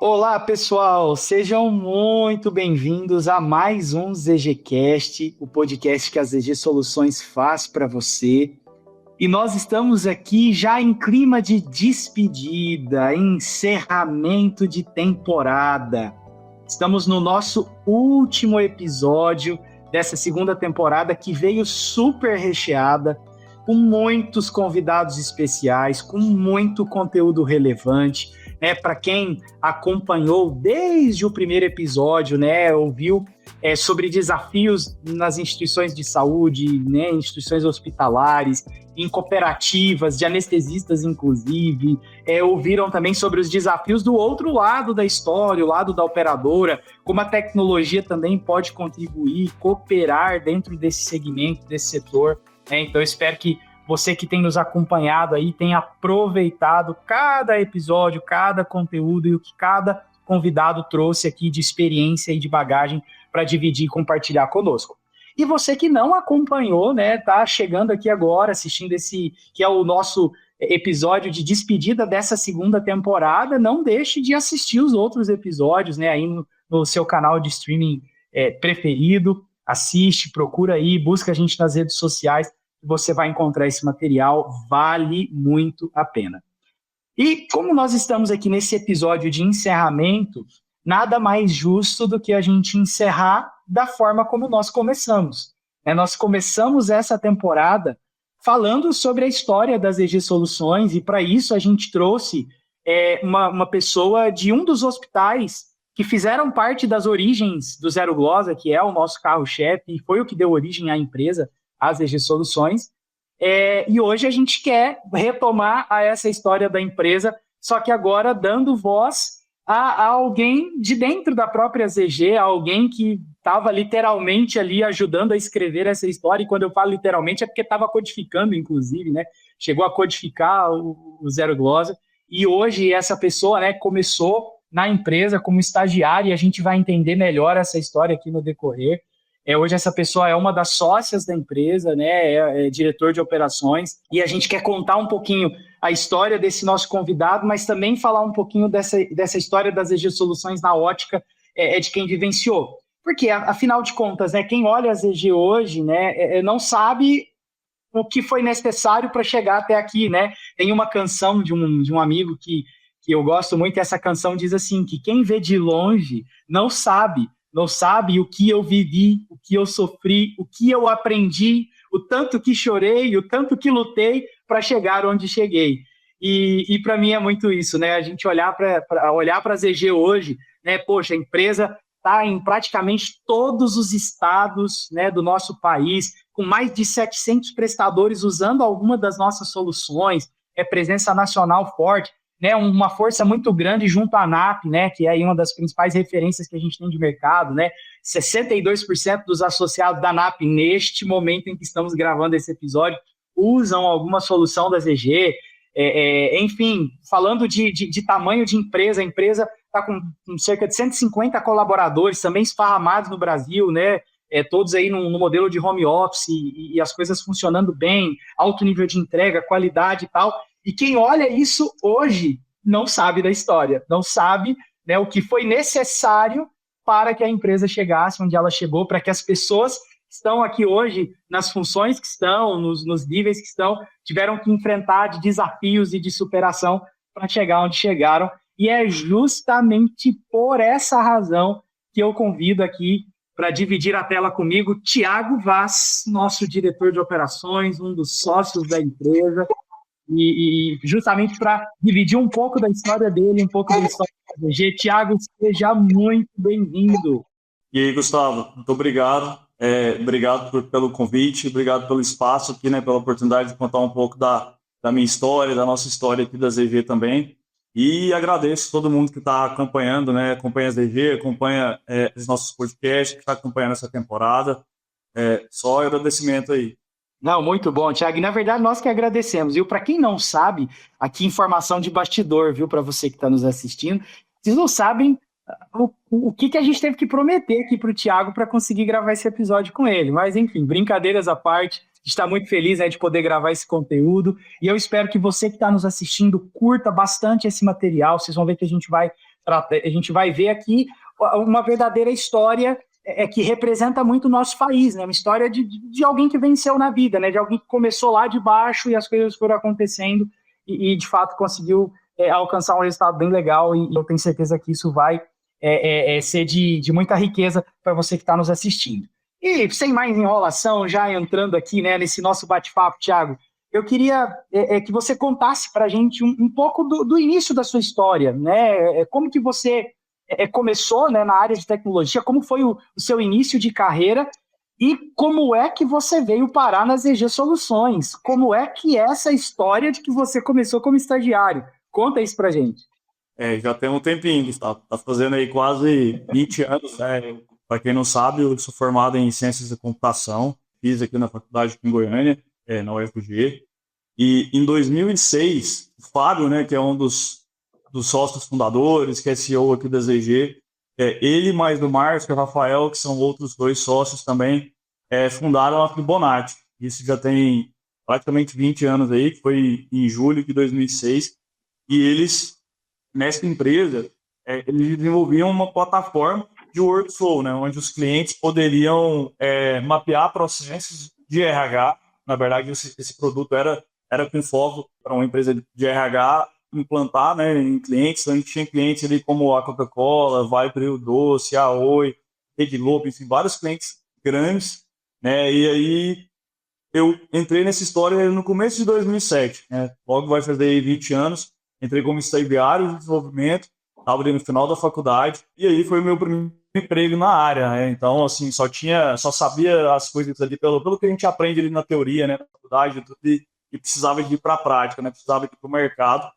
Olá, pessoal! Sejam muito bem-vindos a mais um ZGCast, o podcast que a ZG Soluções faz para você. E nós estamos aqui já em clima de despedida, encerramento de temporada. Estamos no nosso último episódio dessa segunda temporada que veio super recheada, com muitos convidados especiais, com muito conteúdo relevante. Para quem acompanhou desde o primeiro episódio, ouviu sobre desafios nas instituições de saúde, instituições hospitalares, em cooperativas, de anestesistas inclusive, ouviram também sobre os desafios do outro lado da história, o lado da operadora, como a tecnologia também pode contribuir, cooperar dentro desse segmento, desse setor. Então, eu espero que você que tem nos acompanhado aí tem aproveitado cada episódio, cada conteúdo e o que cada convidado trouxe aqui de experiência e de bagagem para dividir e compartilhar conosco. E você que não acompanhou, tá chegando aqui agora, assistindo esse, que é o nosso episódio de despedida dessa segunda temporada, não deixe de assistir os outros episódios, aí no seu canal de streaming preferido, assiste, procura aí, busca a gente nas redes sociais, você vai encontrar esse material, vale muito a pena. E como nós estamos aqui nesse episódio de encerramento, nada mais justo do que a gente encerrar da forma como nós começamos. Nós começamos essa temporada falando sobre a história das EG Soluções e para isso a gente trouxe uma pessoa de um dos hospitais que fizeram parte das origens do Zero Glosa, que é o nosso carro-chefe e foi o que deu origem à empresa, as EG Soluções, e hoje a gente quer retomar essa história da empresa, só que agora dando voz a alguém de dentro da própria ZG, a alguém que estava literalmente ali ajudando a escrever essa história, e quando eu falo literalmente é porque estava codificando, inclusive, chegou a codificar o Zero Glosa, e hoje essa pessoa começou na empresa como estagiária, e a gente vai entender melhor essa história aqui no decorrer. Hoje essa pessoa é uma das sócias da empresa, é diretor de operações, e a gente quer contar um pouquinho a história desse nosso convidado, mas também falar um pouquinho dessa história das EG Soluções na ótica de quem vivenciou. Porque, afinal de contas, quem olha as EG hoje não sabe o que foi necessário para chegar até aqui. Tem uma canção de um amigo que eu gosto muito, e essa canção diz assim, que quem vê de longe não sabe o que eu vivi, o que eu sofri, o que eu aprendi, o tanto que chorei, o tanto que lutei para chegar onde cheguei. E para mim é muito isso, a gente olhar para a ZG hoje, poxa, a empresa está em praticamente todos os estados do nosso país, com mais de 700 prestadores usando alguma das nossas soluções, presença nacional forte, uma força muito grande junto à ANAP, que é aí uma das principais referências que a gente tem de mercado, 62% dos associados da ANAP, neste momento em que estamos gravando esse episódio, usam alguma solução da ZG, enfim, falando de tamanho de empresa, a empresa está com cerca de 150 colaboradores, também esparramados no Brasil, todos aí no modelo de home office, e as coisas funcionando bem, alto nível de entrega, qualidade e tal. E quem olha isso hoje não sabe da história, não sabe o que foi necessário para que a empresa chegasse onde ela chegou, para que as pessoas que estão aqui hoje, nas funções que estão, nos níveis que estão, tiveram que enfrentar de desafios e de superação para chegar onde chegaram. E é justamente por essa razão que eu convido aqui para dividir a tela comigo Thiago Vaz, nosso diretor de operações, um dos sócios da empresa, e justamente para dividir um pouco da história dele, um pouco da história da VG. Thiago, seja muito bem-vindo. E aí, Gustavo, muito obrigado. Obrigado pelo convite, obrigado pelo espaço aqui, pela oportunidade de contar um pouco da minha história, da nossa história aqui da ZG também. E agradeço todo mundo que está acompanhando, acompanha a ZG, acompanha os nossos podcasts, que está acompanhando essa temporada. Só agradecimento aí. Não, muito bom, Thiago. E, na verdade, nós que agradecemos. E para quem não sabe, aqui informação de bastidor, viu, para você que está nos assistindo, vocês não sabem o que a gente teve que prometer aqui para o Thiago para conseguir gravar esse episódio com ele. Mas, enfim, brincadeiras à parte, a gente está muito feliz de poder gravar esse conteúdo. E eu espero que você que está nos assistindo curta bastante esse material. Vocês vão ver que a gente vai a gente vai ver aqui uma verdadeira história que representa muito o nosso país, né? Uma história de alguém que venceu na vida, né? De alguém que começou lá de baixo e as coisas foram acontecendo e de fato conseguiu alcançar um resultado bem legal, e eu tenho certeza que isso vai ser de muita riqueza para você que está nos assistindo. E sem mais enrolação, já entrando aqui, né, nesse nosso bate-papo, Thiago, eu queria que você contasse para a gente um pouco do início da sua história, né? Como que você começou, né, na área de tecnologia, como foi o seu início de carreira e como é que você veio parar nas EG Soluções? Como é que é essa história de que você começou como estagiário? Conta isso para a gente. Já tem um tempinho, Gustavo. Tá fazendo aí quase 20 anos, né? Para quem não sabe, eu sou formado em Ciências da Computação, fiz aqui na faculdade aqui em Goiânia, na UFG. E em 2006, o Fábio, né, que é um dos sócios fundadores, que é CEO aqui da ZG, ele mais o Márcio e o Rafael, que são outros 2 sócios também, fundaram a Fibonacci. Isso já tem praticamente 20 anos aí, que foi em julho de 2006. E eles, nessa empresa, eles desenvolviam uma plataforma de workflow, né, onde os clientes poderiam mapear processos de RH. Na verdade, esse produto era com foco para uma empresa de RH implantar, né, em clientes. Então, a gente tinha clientes ali como a Coca-Cola, Vai Pro Doce, a Oi, Rede Globo, enfim, vários clientes grandes, né, e aí eu entrei nessa história no começo de 2007, né, logo vai fazer 20 anos, entrei como estagiário de desenvolvimento, estava ali no final da faculdade, e aí foi o meu primeiro emprego na área, né? Então, assim, só sabia as coisas ali pelo que a gente aprende ali na teoria, né, na faculdade, tudo, e precisava de ir para a prática, né, precisava ir para o mercado.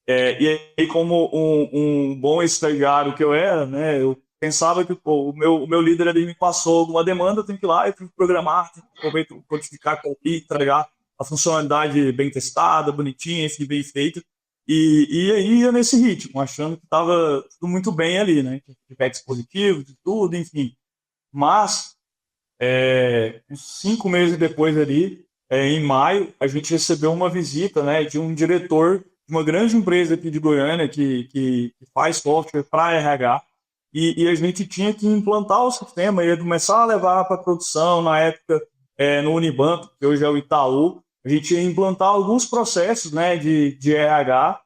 E aí, como um bom estagiário que eu era, né, eu pensava que o meu líder ali me passou alguma demanda, eu tenho que ir lá, eu tenho que programar, tenho que codificar, entregar a funcionalidade bem testada, bonitinha, enfim, bem feita. E aí ia nesse ritmo, achando que estava tudo muito bem ali, né? Feedbacks positivos, de tudo, enfim. Mas, uns 5 meses depois ali, em maio, a gente recebeu uma visita, né, de um diretor de uma grande empresa aqui de Goiânia que faz software para RH, e a gente tinha que implantar o sistema, ia começar a levar para produção, na época, no Unibanco, que hoje é o Itaú. A gente ia implantar alguns processos, né, de RH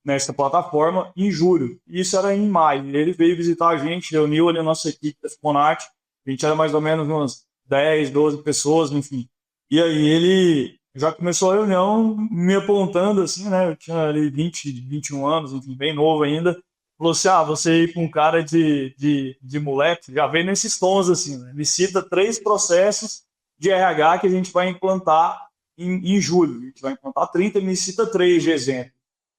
nessa plataforma em julho. Isso era em maio. Ele veio visitar a gente, reuniu ali a nossa equipe da Fibonacci. A gente era mais ou menos umas 10, 12 pessoas, enfim. E aí ele já começou a reunião me apontando assim, né? Eu tinha ali 20, 21 anos, enfim, bem novo ainda. Falou assim, você ir com um cara de moleque, já veio nesses tons assim, né? Me cita 3 processos de RH que a gente vai implantar em julho. A gente vai implantar 30, me cita 3 de exemplo.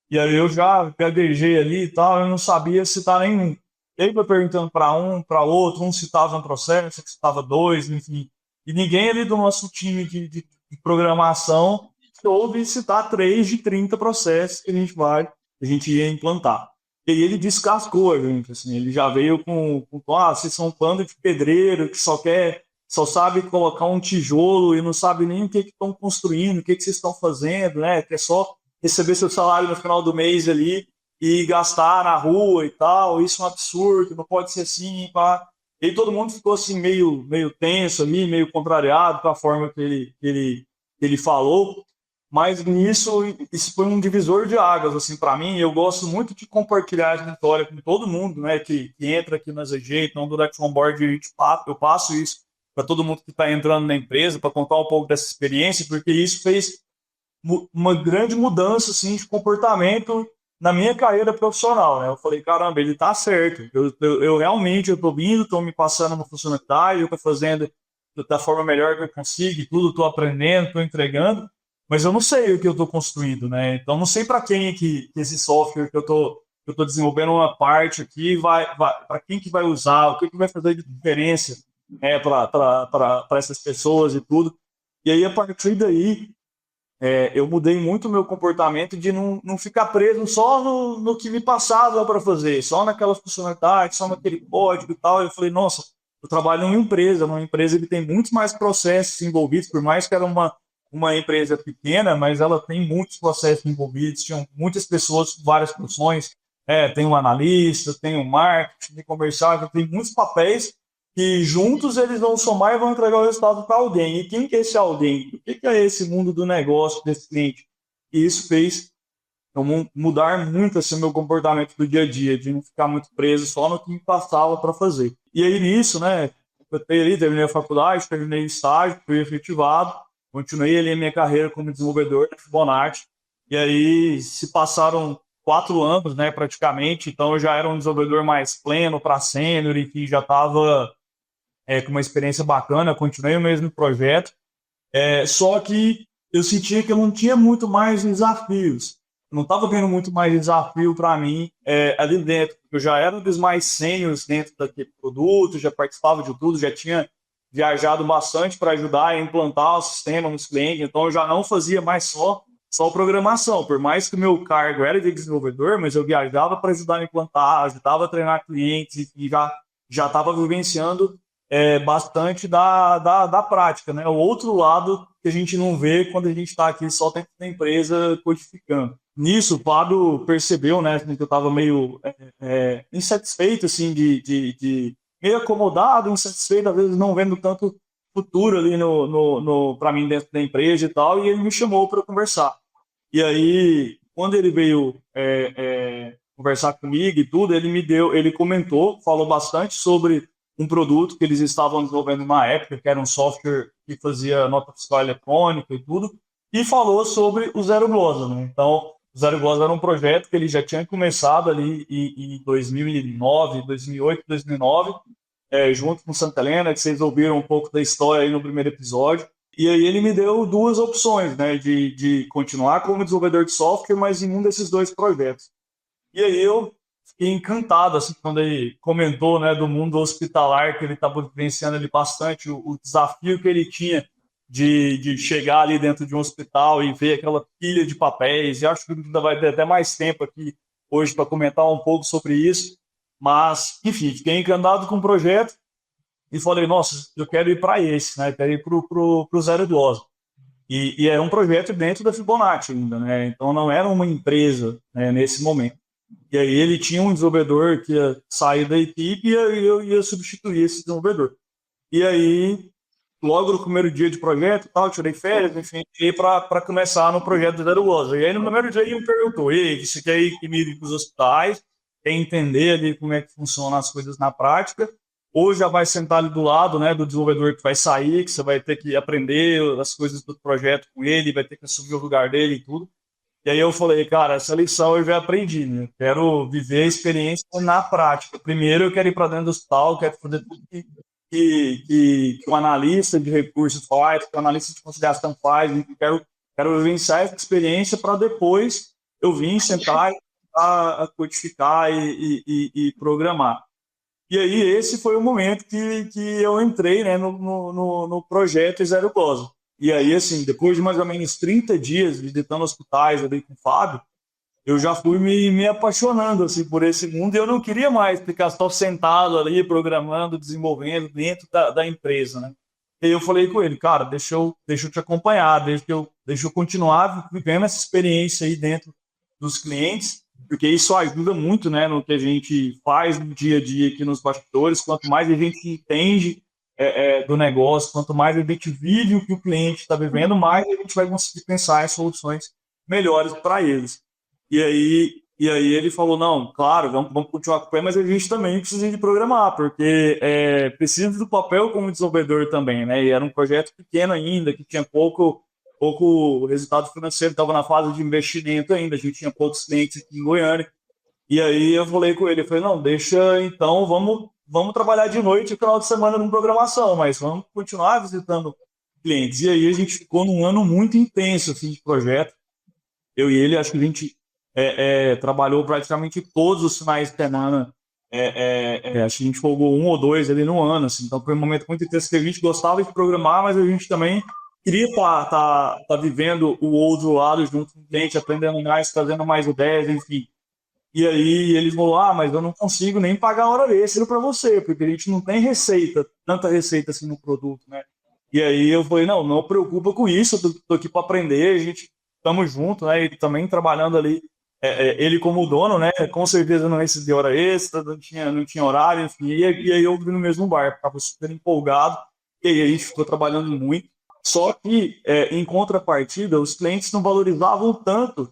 E aí eu já gaguejei ali e tal, eu não sabia citar nenhum. E aí foi perguntando para um, para outro, um citava um processo, citava 2, enfim. E ninguém ali do nosso time de programação soube citar 3 de 30 processos que a gente ia implantar. E aí ele descascou a gente, assim, ele já veio com vocês são um bando de pedreiro que só sabe colocar um tijolo e não sabe nem o que estão construindo, o que vocês estão fazendo, né? Que é só receber seu salário no final do mês ali e gastar na rua e tal, isso é um absurdo, não pode ser assim, pá. E aí todo mundo ficou assim meio tenso ali, meio contrariado com a forma que ele falou, mas nisso, isso foi um divisor de águas, assim, para mim. Eu gosto muito de compartilhar essa história com todo mundo, né, que entra aqui na ZG, então do Direct On Board eu passo isso para todo mundo que está entrando na empresa, para contar um pouco dessa experiência, porque isso fez uma grande mudança assim, de comportamento na minha carreira profissional, né? Eu falei, caramba, ele tá certo. Eu realmente estou vindo, estou me passando uma funcionalidade, eu estou fazendo da forma melhor que eu consigo, tudo, estou aprendendo, estou entregando, mas eu não sei o que eu estou construindo, né? Então, não sei para quem é que esse software que eu estou desenvolvendo uma parte aqui para quem que vai usar, o que vai fazer de diferença, para essas pessoas e tudo. E aí, a partir daí, eu mudei muito o meu comportamento de não ficar preso só no que me passava para fazer, só naquelas funcionalidades, só naquele código e tal. Eu falei, nossa, eu trabalho numa empresa que tem muitos mais processos envolvidos, por mais que era uma empresa pequena, mas ela tem muitos processos envolvidos, tinham muitas pessoas, várias funções, tem um analista, tem um marketing, tem comercial, tem muitos papéis que juntos eles vão somar e vão entregar o resultado para alguém. E quem que é esse alguém? O que é esse mundo do negócio desse cliente? E isso fez eu mudar muito assim, o meu comportamento do dia a dia, de não ficar muito preso só no que me passava para fazer. E aí nisso, né, eu terminei a faculdade, terminei o estágio, fui efetivado, continuei ali a minha carreira como desenvolvedor na Fibonacci. E aí se passaram 4 anos, né, praticamente, então eu já era um desenvolvedor mais pleno para sênior e que já estava com uma experiência bacana, continuei o mesmo projeto, só que eu sentia que eu não tinha muito mais desafios, não estava vendo muito mais desafio para mim ali dentro, porque eu já era um dos mais sêniores dentro daquele produto, já participava de tudo, já tinha viajado bastante para ajudar a implantar o sistema nos clientes, então eu já não fazia mais só programação, por mais que o meu cargo era de desenvolvedor, mas eu viajava para ajudar a implantar, ajudava a treinar clientes e já estava vivenciando bastante da prática, né? O outro lado que a gente não vê quando a gente está aqui só dentro da empresa codificando. Nisso, o Pablo percebeu, né, que eu estava meio insatisfeito, assim, meio acomodado, insatisfeito, às vezes não vendo tanto futuro ali para mim dentro da empresa e tal, e ele me chamou para conversar. E aí, quando ele veio conversar comigo e tudo, ele comentou, falou bastante sobre um produto que eles estavam desenvolvendo na época, que era um software que fazia nota fiscal eletrônica e tudo, e falou sobre o Zero Glosa, né? Então, o Zero Glosa era um projeto que ele já tinha começado ali em 2009, 2008, 2009, junto com Santa Helena, que vocês ouviram um pouco da história aí no primeiro episódio. E aí ele me deu 2 opções, né, de continuar como desenvolvedor de software, mas em um desses 2 projetos. E aí eu fiquei encantado, assim, quando ele comentou, né, do mundo hospitalar, que ele estava vivenciando ali bastante, o desafio que ele tinha de chegar ali dentro de um hospital e ver aquela pilha de papéis. E acho que ainda vai ter até mais tempo aqui hoje para comentar um pouco sobre isso. Mas, enfim, fiquei encantado com o projeto e falei, nossa, eu quero ir para esse, né? Quero ir para o Zero Glosa. E era um projeto dentro da Fibonacci ainda, né? Então não era uma empresa, né, nesse momento. E aí ele tinha um desenvolvedor que ia sair da equipe e eu ia substituir esse desenvolvedor. E aí, logo no primeiro dia de projeto, tal, tirei férias, enfim, para começar no projeto do Zero Glosa. E aí no primeiro dia ele me perguntou, ei, você quer ir comigo para os hospitais, quer entender ali como é que funcionam as coisas na prática, ou já vai sentar ali do lado, né, do desenvolvedor que vai sair, que você vai ter que aprender as coisas do projeto com ele, vai ter que assumir o lugar dele e tudo. E aí eu falei, cara, essa lição eu já aprendi, né? Quero viver a experiência na prática. Primeiro eu quero ir para dentro do hospital, quero fazer tudo que o analista de recursos faz, que o analista de conciliação faz, e quero vivenciar essa experiência para depois eu vir sentar a codificar e programar. E aí esse foi o momento que eu entrei, né, no projeto Zero Glosa. E aí, assim, depois de mais ou menos 30 dias visitando hospitais ali com o Fábio, eu já fui me apaixonando assim, por esse mundo e eu não queria mais ficar só sentado ali, programando, desenvolvendo dentro da empresa, né? E aí eu falei com ele, cara, deixa eu te acompanhar, deixa eu continuar vivendo essa experiência aí dentro dos clientes, porque isso ajuda muito, né, no que a gente faz no dia a dia aqui nos bastidores. Quanto mais a gente entende do negócio, quanto mais a gente vive o que o cliente está vivendo, mais a gente vai conseguir pensar em soluções melhores para eles. E aí ele falou, não, claro, vamos continuar com o pé, mas a gente também precisa de programar, porque precisa do papel como desenvolvedor também, né? E era um projeto pequeno ainda, que tinha pouco resultado financeiro, estava na fase de investimento ainda, a gente tinha poucos clientes aqui em Goiânia. E aí eu falei com ele, eu falei, não, deixa, então, vamos trabalhar de noite e final de semana em programação, mas vamos continuar visitando clientes. E aí a gente ficou num ano muito intenso, assim, de projeto. Eu e ele, acho que a gente trabalhou praticamente todos os finais de semana. Acho que a gente folgou 1 ou 2 ali no ano, assim. Então foi um momento muito intenso que a gente gostava de programar, mas a gente também queria tá vivendo o outro lado junto com o cliente, aprendendo mais, trazendo mais ideias, enfim. E aí ele falou, mas eu não consigo nem pagar a hora extra para você, porque a gente não tem tanta receita assim no produto, né? E aí eu falei, não preocupa com isso, eu tô aqui para aprender, a gente estamos juntos, né? E também trabalhando ali ele como dono, né, com certeza não recebia hora extra, não tinha horário, enfim, e aí eu vi no mesmo bar, ficava super empolgado, e aí a gente ficou trabalhando muito. Só que, em contrapartida, os clientes não valorizavam tanto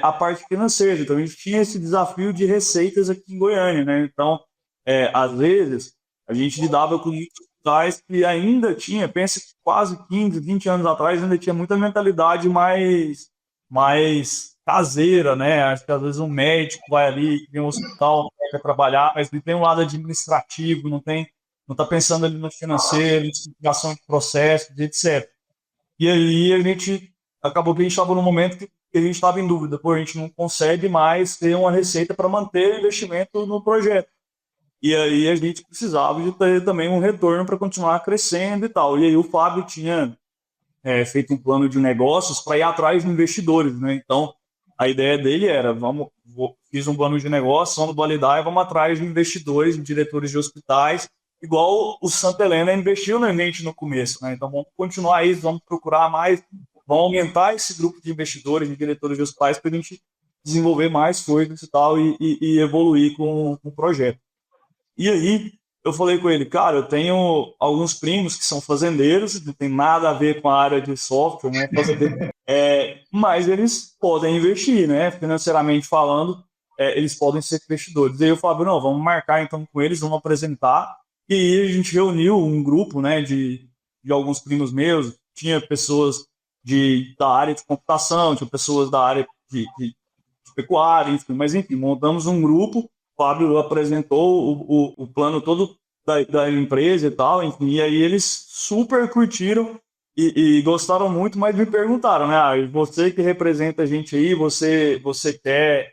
a parte financeira, então a gente tinha esse desafio de receitas aqui em Goiânia, né? Então, às vezes, a gente lidava com muitos hospitais que ainda tinha, pensa que quase 15, 20 anos atrás, ainda tinha muita mentalidade mais caseira, né? Acho que às vezes um médico vai ali, tem um hospital, quer trabalhar, mas ele tem um lado administrativo, não está pensando ali no financeiro, em simplificação de processos, etc. E aí a gente acabou que a gente estava num momento que a gente estava em dúvida, pô, a gente não consegue mais ter uma receita para manter o investimento no projeto. E aí a gente precisava de ter também um retorno para continuar crescendo e tal. E aí o Fábio tinha feito um plano de negócios para ir atrás de investidores, né? Então a ideia dele era, fiz um plano de negócio, vamos validar e vamos atrás de investidores, de diretores de hospitais, igual o Santa Helena investiu na gente no começo, né? Então vamos continuar isso, vamos procurar mais, vamos aumentar esse grupo de investidores, de diretores de hospitais para a gente desenvolver mais coisas e tal e evoluir com o projeto. E aí eu falei com ele, cara, eu tenho alguns primos que são fazendeiros, não tem nada a ver com a área de software, né? Mas eles podem investir, né? Financeiramente falando, eles podem ser investidores. E aí eu falei, não, vamos marcar então com eles, vamos apresentar. E aí a gente reuniu um grupo, né, de alguns primos meus, tinha pessoas da área de computação, tinha pessoas da área de pecuária, enfim, mas enfim, montamos um grupo. O Fábio apresentou o plano todo da empresa e tal, enfim, e aí eles super curtiram e gostaram muito, mas me perguntaram, né? Você que representa a gente aí, você quer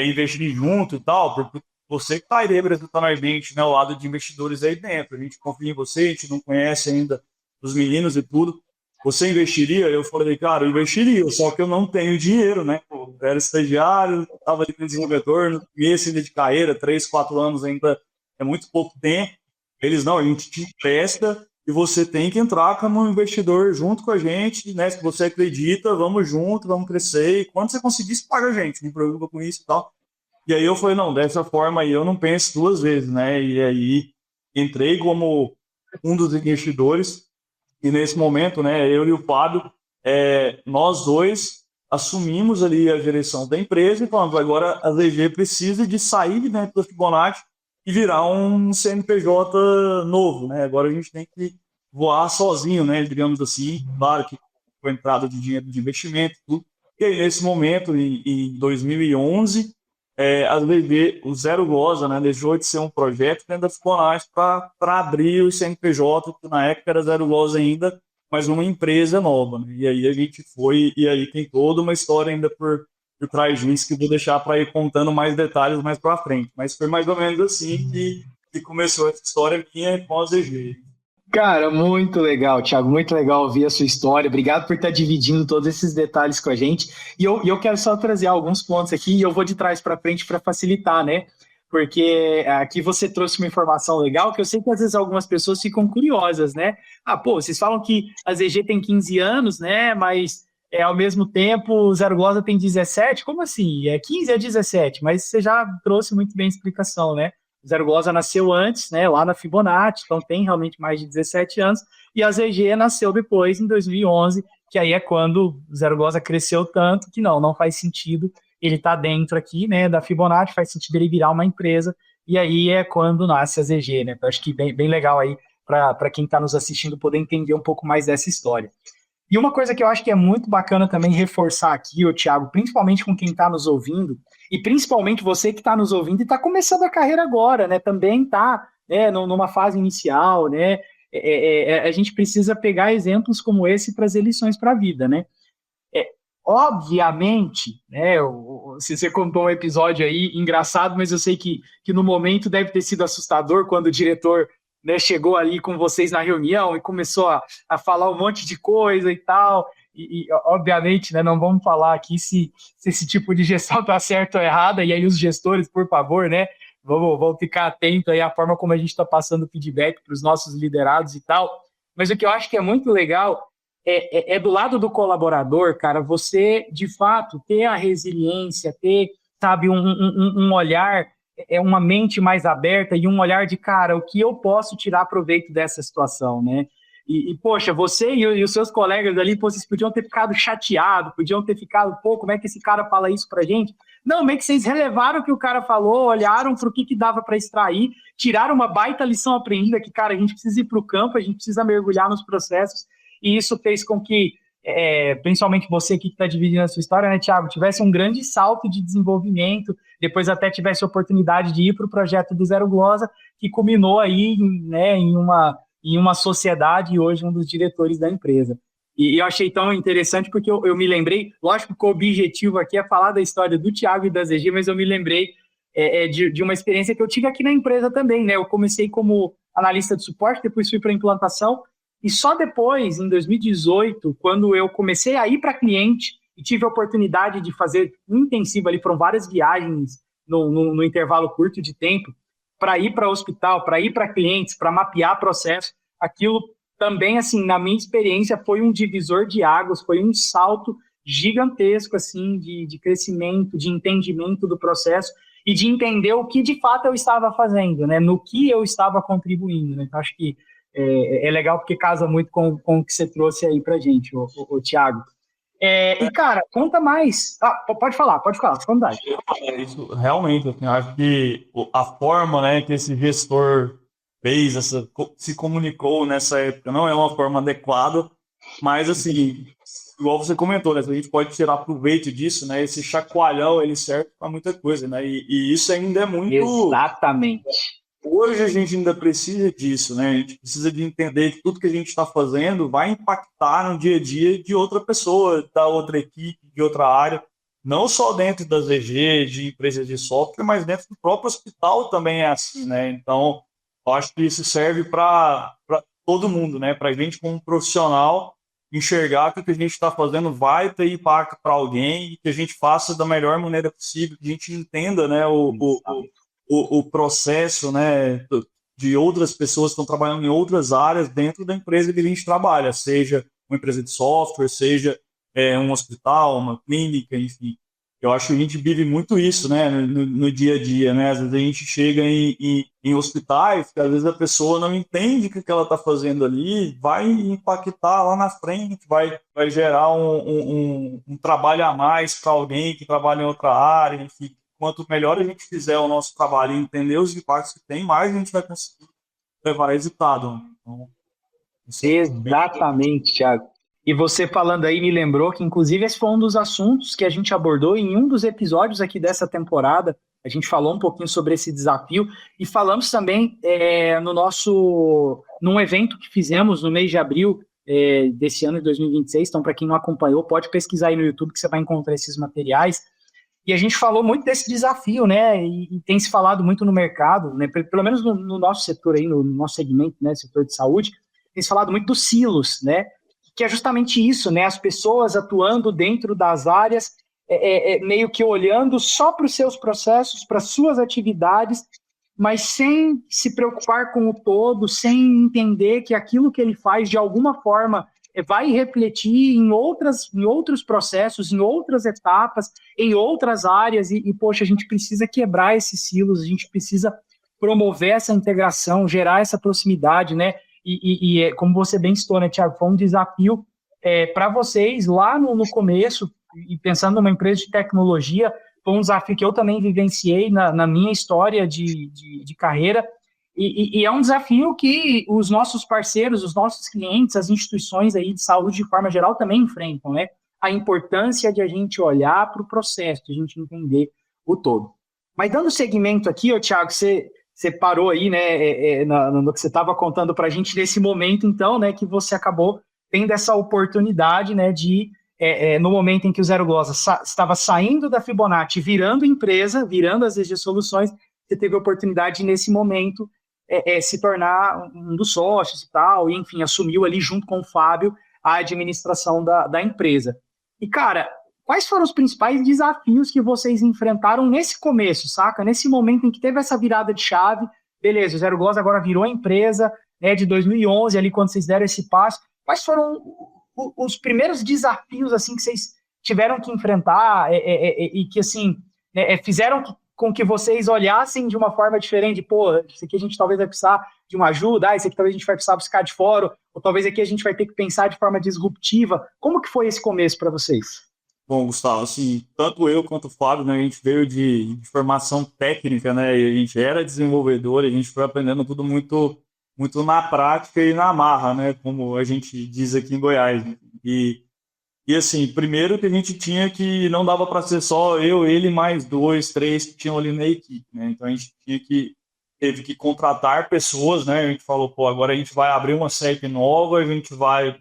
investir junto e tal, porque você que está aí representando a gente, né? O lado de investidores aí dentro, a gente confia em você, a gente não conhece ainda os meninos e tudo. Você investiria? Eu falei, cara, eu investiria, só que eu não tenho dinheiro, né? Eu era estagiário, estava de desenvolvedor, não conheço ainda de carreira, 3, 4 anos ainda é muito pouco tempo. Eles, não, a gente te empresta e você tem que entrar como investidor junto com a gente, né? Se você acredita, vamos junto, vamos crescer. E quando você conseguir, você paga a gente, não me preocupa com isso e tal. E aí eu falei, não, dessa forma aí eu não penso duas vezes, né? E aí entrei como um dos investidores e nesse momento, né, eu e o Fábio, nós dois assumimos ali a direção da empresa e falamos, agora a ZG precisa de sair de dentro da Fibonacci e virar um CNPJ novo, né? Agora a gente tem que voar sozinho, né? Digamos assim, claro que com a entrada de dinheiro de investimento, tudo. E aí, nesse momento, em 2011, a ZG, o Zero Goza, né, deixou de ser um projeto dentro da Fibonacci para abrir o CNPJ, que na época era Zero Goza ainda, mas uma empresa nova, né? E aí a gente foi, e aí tem toda uma história ainda por trás disso que eu vou deixar para ir contando mais detalhes mais para frente. Mas foi mais ou menos assim que começou essa história minha com a ZG. Cara, muito legal, Thiago, muito legal ouvir a sua história. Obrigado por estar dividindo todos esses detalhes com a gente. E eu quero só trazer alguns pontos aqui e eu vou de trás para frente para facilitar, né? Porque aqui você trouxe uma informação legal que eu sei que às vezes algumas pessoas ficam curiosas, né? Ah, pô, vocês falam que a ZG tem 15 anos, né? Mas ao mesmo tempo o Zero Glosa tem 17. Como assim? É 15 a 17, mas você já trouxe muito bem a explicação, né? O Zero Glosa nasceu antes, né, lá na Fibonacci, então tem realmente mais de 17 anos, e a ZG nasceu depois, em 2011, que aí é quando o Zero Glosa cresceu tanto que não faz sentido ele estar dentro aqui, né, da Fibonacci, faz sentido ele virar uma empresa, e aí é quando nasce a ZG, né, então acho que bem legal aí para quem está nos assistindo poder entender um pouco mais dessa história. E uma coisa que eu acho que é muito bacana também reforçar aqui, ô Thiago, principalmente com quem está nos ouvindo, e principalmente você que está nos ouvindo e está começando a carreira agora, né? Também está, né, numa fase inicial, né? A gente precisa pegar exemplos como esse para as lições para a vida, né? Obviamente, né? Você contou um episódio aí engraçado, mas eu sei que no momento deve ter sido assustador quando o diretor, né, chegou ali com vocês na reunião e começou a falar um monte de coisa e tal. E obviamente, né, não vamos falar aqui se esse tipo de gestão está certo ou errada, e aí os gestores, por favor, né, vão ficar atentos aí à forma como a gente está passando feedback para os nossos liderados e tal. Mas o que eu acho que é muito legal do lado do colaborador, cara, você, de fato, ter a resiliência, ter sabe, um olhar, uma mente mais aberta e um olhar de, cara, o que eu posso tirar proveito dessa situação, né? Poxa, você e os seus colegas ali, pô, vocês podiam ter ficado chateados, podiam ter ficado, pô, como é que esse cara fala isso pra gente? Não, meio que vocês relevaram o que o cara falou, olharam para o que dava para extrair, tiraram uma baita lição aprendida, que, cara, a gente precisa ir para o campo, a gente precisa mergulhar nos processos, e isso fez com que, principalmente você aqui que está dividindo a sua história, né, Thiago, tivesse um grande salto de desenvolvimento, depois até tivesse a oportunidade de ir para o projeto do Zero Glosa, que culminou aí, né, em uma sociedade e hoje um dos diretores da empresa. E eu achei tão interessante porque eu me lembrei, lógico que o objetivo aqui é falar da história do Thiago e da ZG, mas eu me lembrei de uma experiência que eu tive aqui na empresa também, né? Eu comecei como analista de suporte, depois fui para implantação, e só depois, em 2018, quando eu comecei a ir para cliente e tive a oportunidade de fazer um intensivo ali, foram várias viagens no intervalo curto de tempo, para ir para hospital, para ir para clientes, para mapear processo, aquilo também, assim, na minha experiência, foi um divisor de águas, foi um salto gigantesco, assim, de crescimento, de entendimento do processo e de entender o que, de fato, eu estava fazendo, né? No que eu estava contribuindo, né? Então, acho que é legal porque casa muito com o que você trouxe aí pra gente, o Thiago. E, cara, conta mais. Pode falar, fica à vontade. Isso, realmente, assim, eu acho que a forma, né, que esse gestor fez, se comunicou nessa época, não é uma forma adequada, mas, assim, igual você comentou, né, a gente pode tirar proveito disso, né, esse chacoalhão, ele serve para muita coisa, né, e isso ainda é muito... Exatamente. Hoje a gente ainda precisa disso, né, a gente precisa de entender que tudo que a gente está fazendo vai impactar no dia a dia de outra pessoa, da outra equipe, de outra área, não só dentro das EG, de empresas de software, mas dentro do próprio hospital também é assim, né, então... Eu acho que isso serve para todo mundo, né? Para a gente, como profissional, enxergar que o que a gente está fazendo vai ter impacto para alguém e que a gente faça da melhor maneira possível, que a gente entenda, né, o processo, né, de outras pessoas que estão trabalhando em outras áreas dentro da empresa que a gente trabalha, seja uma empresa de software, seja um hospital, uma clínica, enfim. Eu acho que a gente vive muito isso, né, no dia a dia, né? Às vezes a gente chega em hospitais, que às vezes a pessoa não entende que o que ela está fazendo ali vai impactar lá na frente, vai gerar um trabalho a mais para alguém que trabalha em outra área, enfim. Quanto melhor a gente fizer o nosso trabalho e entender os impactos que tem, mais a gente vai conseguir levar resultado. Então, exatamente, Thiago. E você falando aí me lembrou que, inclusive, esse foi um dos assuntos que a gente abordou em um dos episódios aqui dessa temporada. A gente falou um pouquinho sobre esse desafio e falamos também num evento que fizemos no mês de abril desse ano de 2026. Então, para quem não acompanhou, pode pesquisar aí no YouTube que você vai encontrar esses materiais. E a gente falou muito desse desafio, né? E tem se falado muito no mercado, né? Pelo menos no nosso setor aí, no nosso segmento, né? Setor de saúde, tem se falado muito dos silos, né? Que é justamente isso, né? As pessoas atuando dentro das áreas, meio que olhando só para os seus processos, para as suas atividades, mas sem se preocupar com o todo, sem entender que aquilo que ele faz, de alguma forma, vai refletir em outros processos, em outras etapas, em outras áreas, poxa, a gente precisa quebrar esses silos, a gente precisa promover essa integração, gerar essa proximidade, né? Como você bem citou, né, Thiago, foi um desafio para vocês lá no começo, e pensando numa empresa de tecnologia, foi um desafio que eu também vivenciei na minha história de carreira, e é um desafio que os nossos parceiros, os nossos clientes, as instituições aí de saúde de forma geral também enfrentam, né? A importância de a gente olhar para o processo, de a gente entender o todo. Mas dando seguimento aqui, Thiago, você parou aí, né, no que você estava contando para a gente nesse momento, então, né, que você acabou tendo essa oportunidade, né, de, no momento em que o Zero Glosa estava saindo da Fibonacci, virando empresa, virando as EG Soluções, você teve a oportunidade, nesse momento, se tornar um dos sócios e tal, e, enfim, assumiu ali, junto com o Fábio, a administração da empresa. E, cara, quais foram os principais desafios que vocês enfrentaram nesse começo, saca? Nesse momento em que teve essa virada de chave, beleza, o Zero Glosa agora virou empresa, né, de 2011, ali quando vocês deram esse passo. Quais foram os primeiros desafios, assim, que vocês tiveram que enfrentar e que, assim, né, fizeram com que vocês olhassem de uma forma diferente? Pô, isso aqui a gente talvez vai precisar de uma ajuda, isso aqui talvez a gente vai precisar buscar de fora, ou talvez aqui a gente vai ter que pensar de forma disruptiva. Como que foi esse começo para vocês? Bom, Gustavo, assim, tanto eu quanto o Fábio, né, a gente veio de formação técnica, né, e a gente era desenvolvedor, a gente foi aprendendo tudo muito na prática e na marra, né, como a gente diz aqui em Goiás. E assim, primeiro que a gente tinha que, não dava para ser só eu, ele, mais dois, três que tinham ali na equipe, né, então a gente teve que contratar pessoas, né, a gente falou, pô, agora a gente vai abrir uma CEP nova, a gente vai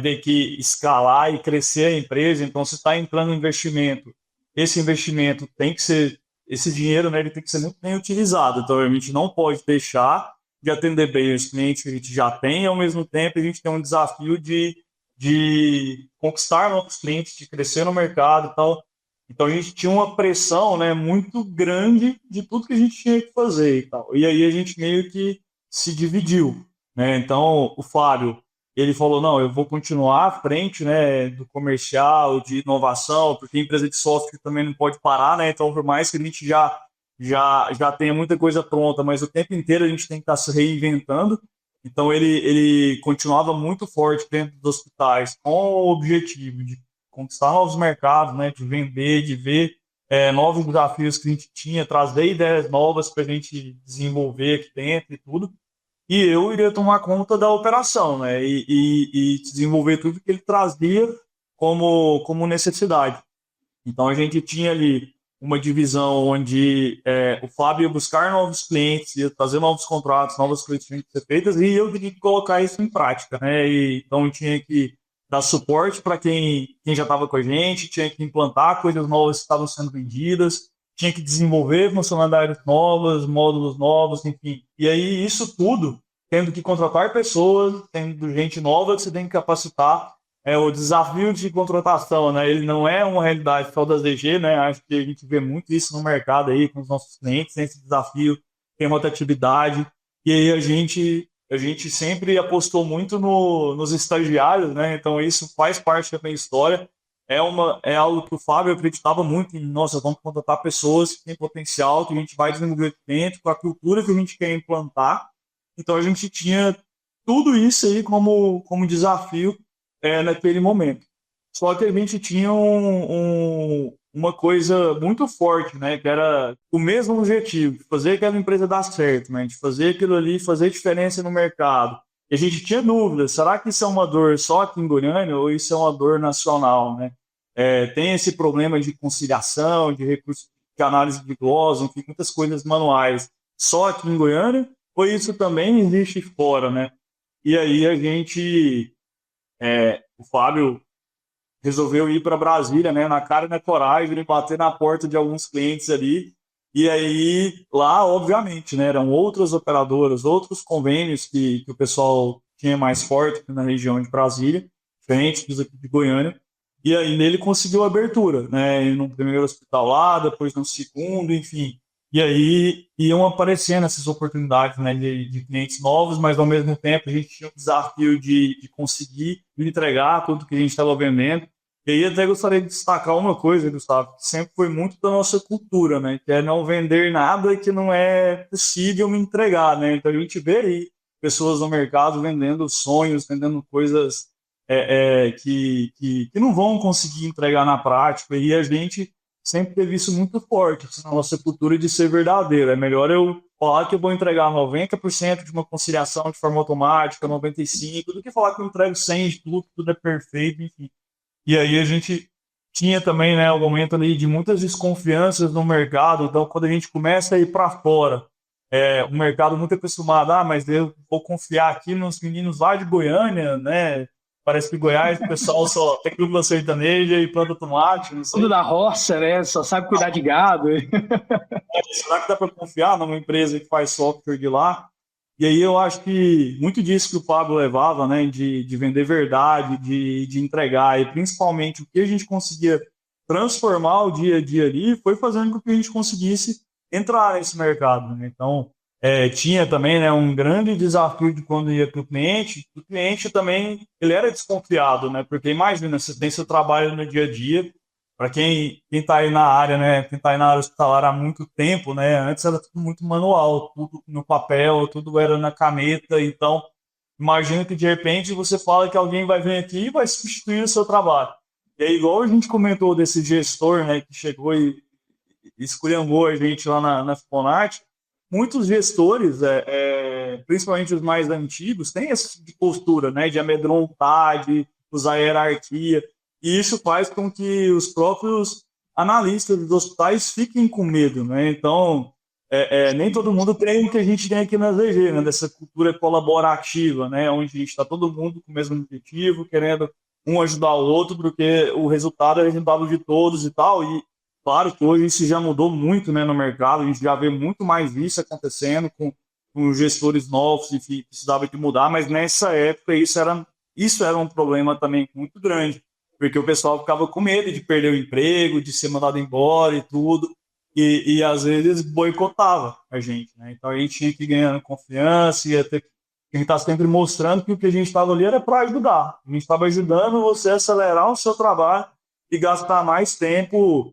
ter que escalar e crescer a empresa, então se está entrando investimento, esse investimento tem que ser, esse dinheiro, né, ele tem que ser muito bem utilizado, então a gente não pode deixar de atender bem os clientes que a gente já tem, e ao mesmo tempo a gente tem um desafio de conquistar novos clientes, de crescer no mercado e tal. Então a gente tinha uma pressão, né, muito grande de tudo que a gente tinha que fazer e tal. E aí a gente meio que se dividiu, né? Então o Fábio, ele falou, não, eu vou continuar à frente, né, do comercial, de inovação, porque a empresa de software também não pode parar, né? Então por mais que a gente já tenha muita coisa pronta, mas o tempo inteiro a gente tem que estar se reinventando. Então ele continuava muito forte dentro dos hospitais com o objetivo de conquistar novos mercados, né, de vender, de ver novos desafios que a gente tinha, trazer ideias novas para a gente desenvolver aqui dentro e tudo. E eu iria tomar conta da operação, né, e desenvolver tudo que ele trazia como necessidade. Então a gente tinha ali uma divisão onde o Fábio ia buscar novos clientes, ia trazer novos contratos, novas coisas que tinham que ser feitas, e eu tinha que colocar isso em prática, né? Então eu tinha que dar suporte para quem já estava com a gente, tinha que implantar coisas novas que estavam sendo vendidas, tinha que desenvolver funcionalidades novas, módulos novos, enfim. E aí isso tudo, tendo que contratar pessoas, tendo gente nova que você tem que capacitar, o desafio de contratação, né? Ele não é uma realidade só das DG, né? Acho que a gente vê muito isso no mercado aí com os nossos clientes, né? Esse desafio, tem rotatividade. E aí a gente sempre apostou muito nos estagiários, né? Então isso faz parte da minha história. É algo que o Fábio acreditava muito em, nossa, vamos contratar pessoas que têm potencial, que a gente vai desenvolver dentro, com a cultura que a gente quer implantar. Então a gente tinha tudo isso aí como desafio naquele momento. Só que a gente tinha uma coisa muito forte, né? Que era o mesmo objetivo, de fazer aquela empresa dar certo, né? De fazer aquilo ali, fazer diferença no mercado. E a gente tinha dúvidas, será que isso é uma dor só aqui em Goiânia ou isso é uma dor nacional, né? Tem esse problema de conciliação, de recursos de análise de glosa, enfim, muitas coisas manuais só aqui em Goiânia, ou isso também existe fora, né? E aí o Fábio resolveu ir para Brasília, né, na cara e na coragem, bater na porta de alguns clientes ali. E aí, lá, obviamente, né, eram outras operadoras, outros convênios que o pessoal tinha mais forte na região de Brasília, diferente dos aqui de Goiânia. E aí, nele conseguiu abertura, né, no primeiro hospital lá, depois no segundo, enfim. E aí iam aparecendo essas oportunidades, né, de clientes novos, mas ao mesmo tempo a gente tinha o desafio de conseguir entregar tudo que a gente estava vendendo. E aí até gostaria de destacar uma coisa, Gustavo, que sempre foi muito da nossa cultura, né, que é não vender nada que não é possível me entregar, né. Então a gente vê aí pessoas no mercado vendendo sonhos, vendendo coisas que não vão conseguir entregar na prática, e a gente sempre teve isso muito forte assim, na nossa cultura de ser verdadeiro. É melhor eu falar que eu vou entregar 90% de uma conciliação de forma automática, 95%, do que falar que eu entrego 100% de tudo, que tudo é perfeito, enfim. E aí a gente tinha também, né, o momento ali de muitas desconfianças no mercado. Então, quando a gente começa a ir para fora, o mercado muito acostumado, mas eu vou confiar aqui nos meninos lá de Goiânia, né? Parece que Goiás, o pessoal só tem clube sertaneja e planta tomate, não Tudo sei. da roça, né? Só sabe cuidar de gado. Será que dá para confiar numa empresa que faz software de lá? E aí eu acho que muito disso que o Pablo levava, né, de vender verdade, de entregar, e principalmente o que a gente conseguia transformar o dia a dia ali, foi fazendo com que a gente conseguisse entrar nesse mercado, né? Então, tinha também, né, um grande desafio de quando ia para o cliente também, ele era desconfiado, né? Porque imagina, você tem seu trabalho no dia a dia, para quem está aí na área, né, quem está aí na área hospitalar há muito tempo, né, antes era tudo muito manual, tudo no papel, tudo era na caneta, então imagina que de repente você fala que alguém vai vir aqui e vai substituir o seu trabalho. E é igual a gente comentou desse gestor, né, que chegou e esculhambou a gente lá na Fibonacci. Muitos gestores, principalmente os mais antigos, têm essa tipo de postura, né, de amedrontar, de usar hierarquia, e isso faz com que os próprios analistas dos hospitais fiquem com medo, né? Então, nem todo mundo tem o que a gente tem aqui na ZG, né, dessa cultura colaborativa, né, onde a gente está todo mundo com o mesmo objetivo, querendo um ajudar o outro, porque o resultado é o resultado de todos e tal, e claro que hoje isso já mudou muito, né, no mercado, a gente já vê muito mais isso acontecendo com gestores novos e precisava de mudar, mas nessa época isso era um problema também muito grande, porque o pessoal ficava com medo de perder o emprego, de ser mandado embora e tudo, e às vezes boicotava a gente, né? Então a gente tinha que ir ganhando confiança e até a gente está sempre mostrando que o que a gente estava ali era para ajudar. A gente estava ajudando você a acelerar o seu trabalho e gastar mais tempo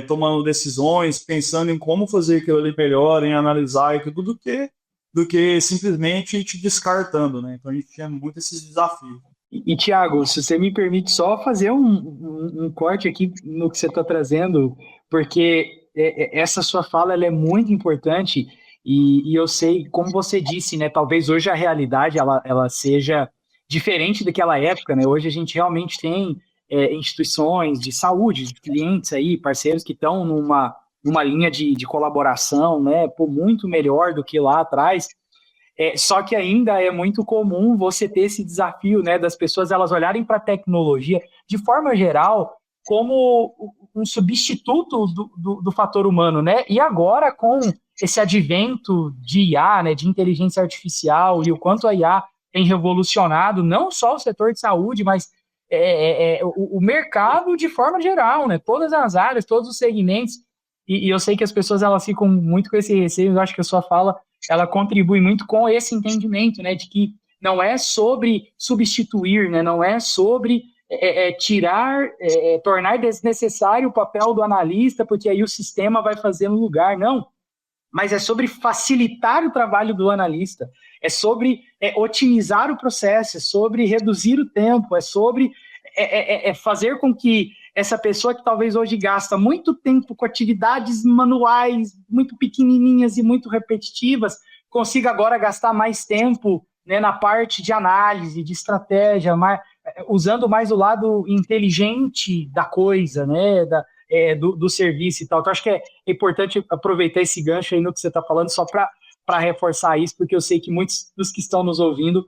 tomando decisões, pensando em como fazer aquilo ali melhor, em analisar e tudo, do que simplesmente te descartando, né? Então a gente tinha muito esses desafios. Thiago, se você me permite só fazer um corte aqui no que você está trazendo, porque essa sua fala ela é muito importante e eu sei, como você disse, né? Talvez hoje a realidade ela seja diferente daquela época, né? Hoje a gente realmente tem instituições de saúde, de clientes aí, parceiros que estão numa linha de colaboração, né? Pô, muito melhor do que lá atrás. Só que ainda é muito comum você ter esse desafio, né, das pessoas elas olharem para a tecnologia, de forma geral, como um substituto do fator humano, né? E agora, com esse advento de IA, né, de inteligência artificial, e o quanto a IA tem revolucionado não só o setor de saúde, mas o mercado de forma geral, né? Todas as áreas, todos os segmentos. E eu sei que as pessoas elas ficam muito com esse receio, eu acho que a sua fala ela contribui muito com esse entendimento, né, de que não é sobre substituir, né, não é sobre tirar, tornar desnecessário o papel do analista, porque aí o sistema vai fazer no lugar, não. Mas é sobre facilitar o trabalho do analista, é sobre otimizar o processo, é sobre reduzir o tempo, é sobre fazer com que essa pessoa que talvez hoje gasta muito tempo com atividades manuais muito pequenininhas e muito repetitivas, consiga agora gastar mais tempo, né, na parte de análise, de estratégia, usando mais o lado inteligente da coisa, né, do serviço e tal. Então, acho que é importante aproveitar esse gancho aí no que você está falando, só para reforçar isso, porque eu sei que muitos dos que estão nos ouvindo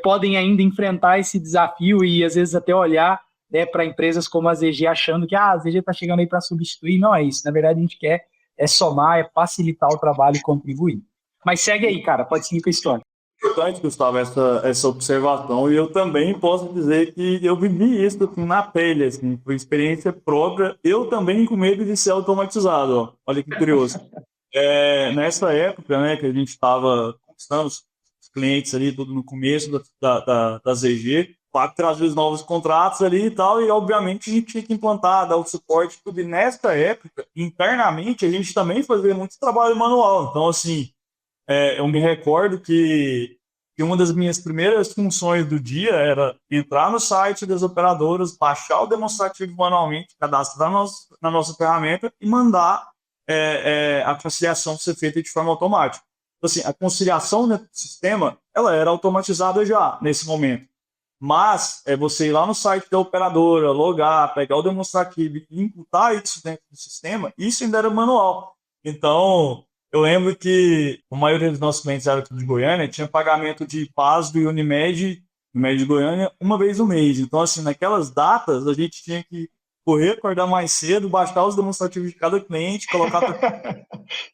podem ainda enfrentar esse desafio e, às vezes, até olhar, né, para empresas como a ZG achando que a ZG está chegando aí para substituir. Não é isso. Na verdade, a gente quer somar, facilitar o trabalho e contribuir. Mas segue aí, cara. Pode seguir com a história. Importante, Gustavo, essa observação, e eu também posso dizer que eu vivi isso assim, na pele, assim, por experiência própria, eu também com medo de ser automatizado, ó. Olha que curioso. Nessa época, né, que a gente estava conquistando os clientes ali, tudo no começo da ZG, para trazer os novos contratos ali e tal, e obviamente a gente tinha que implantar, dar o suporte, tudo, e nessa época, internamente, a gente também fazia muito trabalho manual, então assim, eu me recordo que uma das minhas primeiras funções do dia era entrar no site das operadoras, baixar o demonstrativo manualmente, cadastrar na nossa ferramenta e mandar a conciliação ser feita de forma automática. Então, assim, a conciliação do sistema ela era automatizada já nesse momento. Mas você ir lá no site da operadora, logar, pegar o demonstrativo e imputar isso dentro do sistema, isso ainda era manual. Então, eu lembro que a maioria dos nossos clientes era aqui de Goiânia, tinha pagamento de Pasdo e Unimed de Goiânia, uma vez no mês. Então, assim, naquelas datas, a gente tinha que correr, acordar mais cedo, baixar os demonstrativos de cada cliente, colocar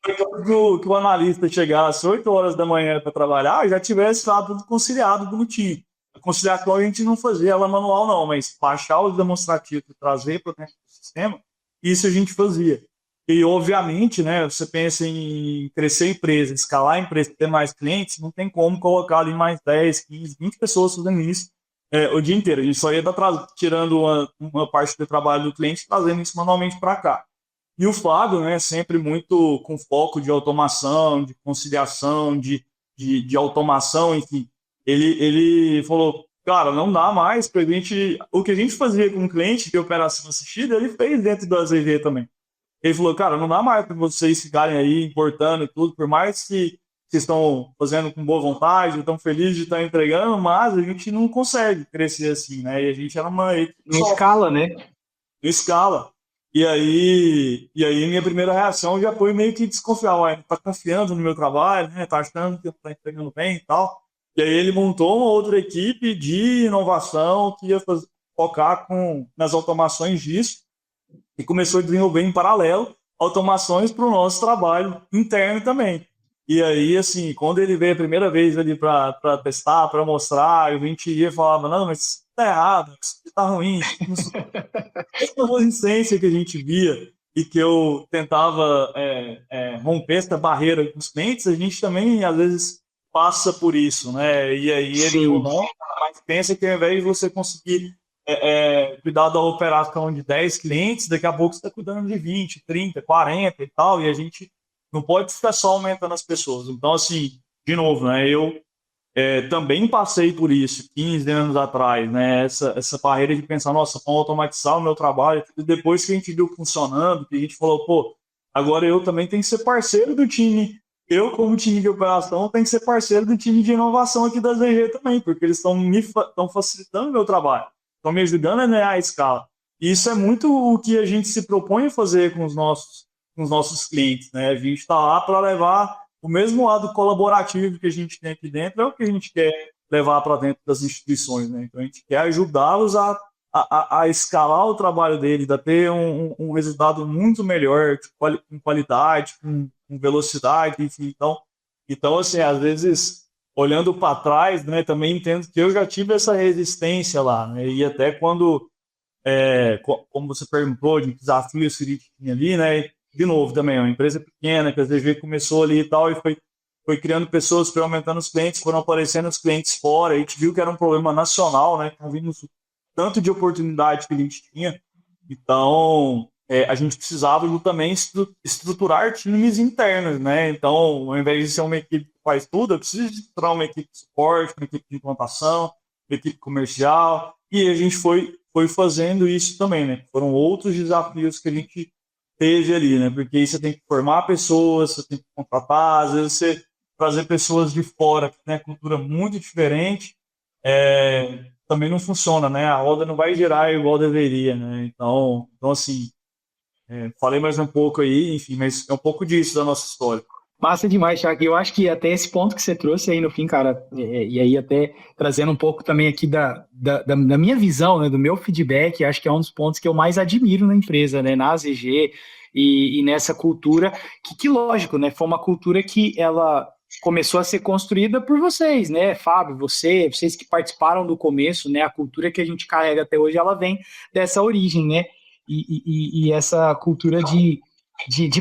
que o analista chegasse às 8 horas da manhã para trabalhar, já tivesse lá tudo conciliado, bonitinho. A conciliação a gente não fazia ela manual, não, mas baixar os demonstrativos e trazer para dentro do sistema, isso a gente fazia. E, obviamente, né, você pensa em crescer a empresa, escalar a empresa, ter mais clientes, não tem como colocar ali mais 10, 15, 20 pessoas fazendo isso. o dia inteiro. A gente só ia tirando uma parte do trabalho do cliente e trazendo isso manualmente para cá. E o Fábio, né, sempre muito com foco de automação, de conciliação, de automação, enfim. Ele falou, cara, não dá mais para a gente... O que a gente fazia com o cliente de operação assistida, ele fez dentro da ZG também. Ele falou, cara, não dá mais para vocês ficarem aí importando e tudo, por mais que vocês estão fazendo com boa vontade, estão felizes de estar entregando, mas a gente não consegue crescer assim, né? E a gente era uma equipe Em escala, né? em escala. E aí minha primeira reação já foi meio que desconfiar, ué, tá confiando no meu trabalho, né? Tá achando que tá entregando bem e tal. E aí ele montou uma outra equipe de inovação que ia focar nas automações disso e começou a desenvolver em paralelo automações para o nosso trabalho interno também. E aí, assim, quando ele veio a primeira vez ali para testar, para mostrar, a gente ia e falava, não, mas isso tá errado, isso tá ruim. Essa resistência que a gente via e que eu tentava romper essa barreira com os clientes, a gente também, às vezes, passa por isso, né? E aí ele falou, não, mas pensa que ao invés de você conseguir cuidar da operação de 10 clientes, daqui a pouco você está cuidando de 20, 30, 40 e tal, e a gente não pode ficar só aumentando as pessoas. Então, assim, de novo, né? Eu também passei por isso 15 anos atrás, né? Essa barreira de pensar, nossa, vamos automatizar o meu trabalho. E depois que a gente viu funcionando, que a gente falou, pô, agora eu também tenho que ser parceiro do time. Eu, como time de operação, tenho que ser parceiro do time de inovação aqui da ZG também, porque eles estão facilitando o meu trabalho, estão me ajudando a ganhar a escala. E isso é muito o que a gente se propõe a fazer com os nossos clientes, né? A gente está lá para levar o mesmo lado colaborativo que a gente tem aqui dentro, é o que a gente quer levar para dentro das instituições, né? Então a gente quer ajudá-los a escalar o trabalho deles, a ter um resultado muito melhor, com qualidade, com velocidade, enfim. Então, assim, às vezes, olhando para trás, né, também entendo que eu já tive essa resistência lá, né? E até quando, como você perguntou, de desafios que a gente tinha ali, né? De novo também, uma empresa pequena, que a ZG começou ali e tal, e foi criando pessoas, foi aumentando os clientes, foram aparecendo os clientes fora, a gente viu que era um problema nacional, né? Então, vimos tanto de oportunidade que a gente tinha. Então, a gente precisava também estruturar times internos, né? Então, ao invés de ser uma equipe que faz tudo, eu preciso estruturar uma equipe de suporte, uma equipe de implantação, uma equipe comercial, e a gente foi fazendo isso também, né? Foram outros desafios que a gente teve ali, né? Porque aí você tem que formar pessoas, você tem que contratar, às vezes você trazer pessoas de fora que tem cultura muito diferente, também não funciona, né? A roda não vai girar igual deveria, né? Então assim, falei mais um pouco aí, enfim, mas é um pouco disso da nossa história. Massa demais, Thiago. Eu acho que até esse ponto que você trouxe aí no fim, cara, e aí até trazendo um pouco também aqui da minha visão, né, do meu feedback, acho que é um dos pontos que eu mais admiro na empresa, né, na AZG e nessa cultura, que lógico, né, foi uma cultura que ela começou a ser construída por vocês, né, Fábio, vocês que participaram do começo, né, a cultura que a gente carrega até hoje, ela vem dessa origem, né, e essa cultura de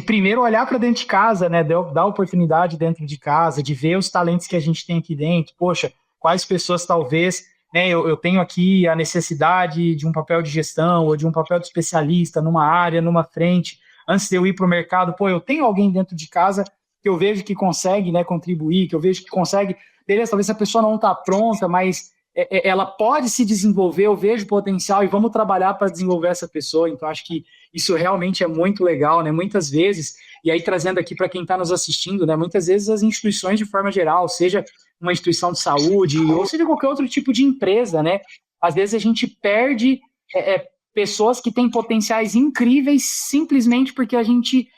primeiro olhar para dentro de casa, né, dar oportunidade dentro de casa, de ver os talentos que a gente tem aqui dentro, poxa, quais pessoas talvez, né, eu tenho aqui a necessidade de um papel de gestão ou de um papel de especialista numa área, numa frente, antes de eu ir para o mercado, pô, eu tenho alguém dentro de casa que eu vejo que consegue, né, contribuir, que eu vejo que consegue, beleza, talvez a pessoa não está pronta, mas ela pode se desenvolver, eu vejo potencial e vamos trabalhar para desenvolver essa pessoa. Então acho que isso realmente é muito legal, né? Muitas vezes, e aí trazendo aqui para quem está nos assistindo, né? Muitas vezes as instituições de forma geral, seja uma instituição de saúde ou seja qualquer outro tipo de empresa, né? Às vezes a gente perde pessoas que têm potenciais incríveis simplesmente porque a gente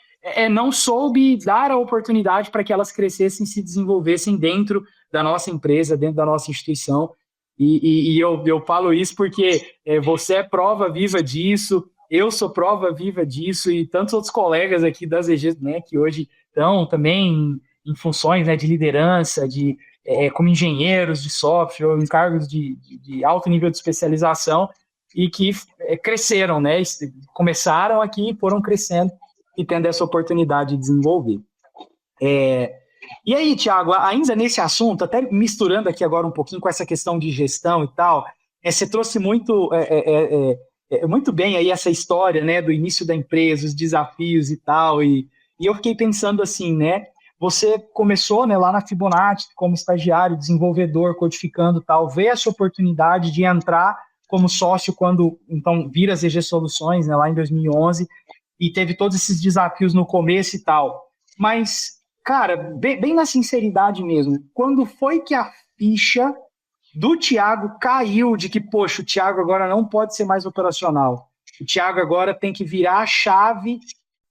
não soube dar a oportunidade para que elas crescessem e se desenvolvessem dentro da nossa empresa, dentro da nossa instituição. E eu falo isso porque você é prova viva disso, eu sou prova viva disso, e tantos outros colegas aqui das EGs, né, que hoje estão também em funções, né, de liderança, como engenheiros de software, ou em cargos de alto nível de especialização, e que cresceram, né, começaram aqui, foram crescendo e tendo essa oportunidade de desenvolver. E aí, Thiago, ainda nesse assunto, até misturando aqui agora um pouquinho com essa questão de gestão e tal, Você trouxe muito bem aí essa história, né, do início da empresa, os desafios e tal, e eu fiquei pensando assim, né, você começou, né, lá na Fibonacci como estagiário, desenvolvedor, codificando e tal, vê essa oportunidade de entrar como sócio quando, então, vira a ZG Soluções, né, lá em 2011, e teve todos esses desafios no começo e tal, mas, cara, bem na sinceridade mesmo, quando foi que a ficha do Thiago caiu de que, poxa, o Thiago agora não pode ser mais operacional. O Thiago agora tem que virar a chave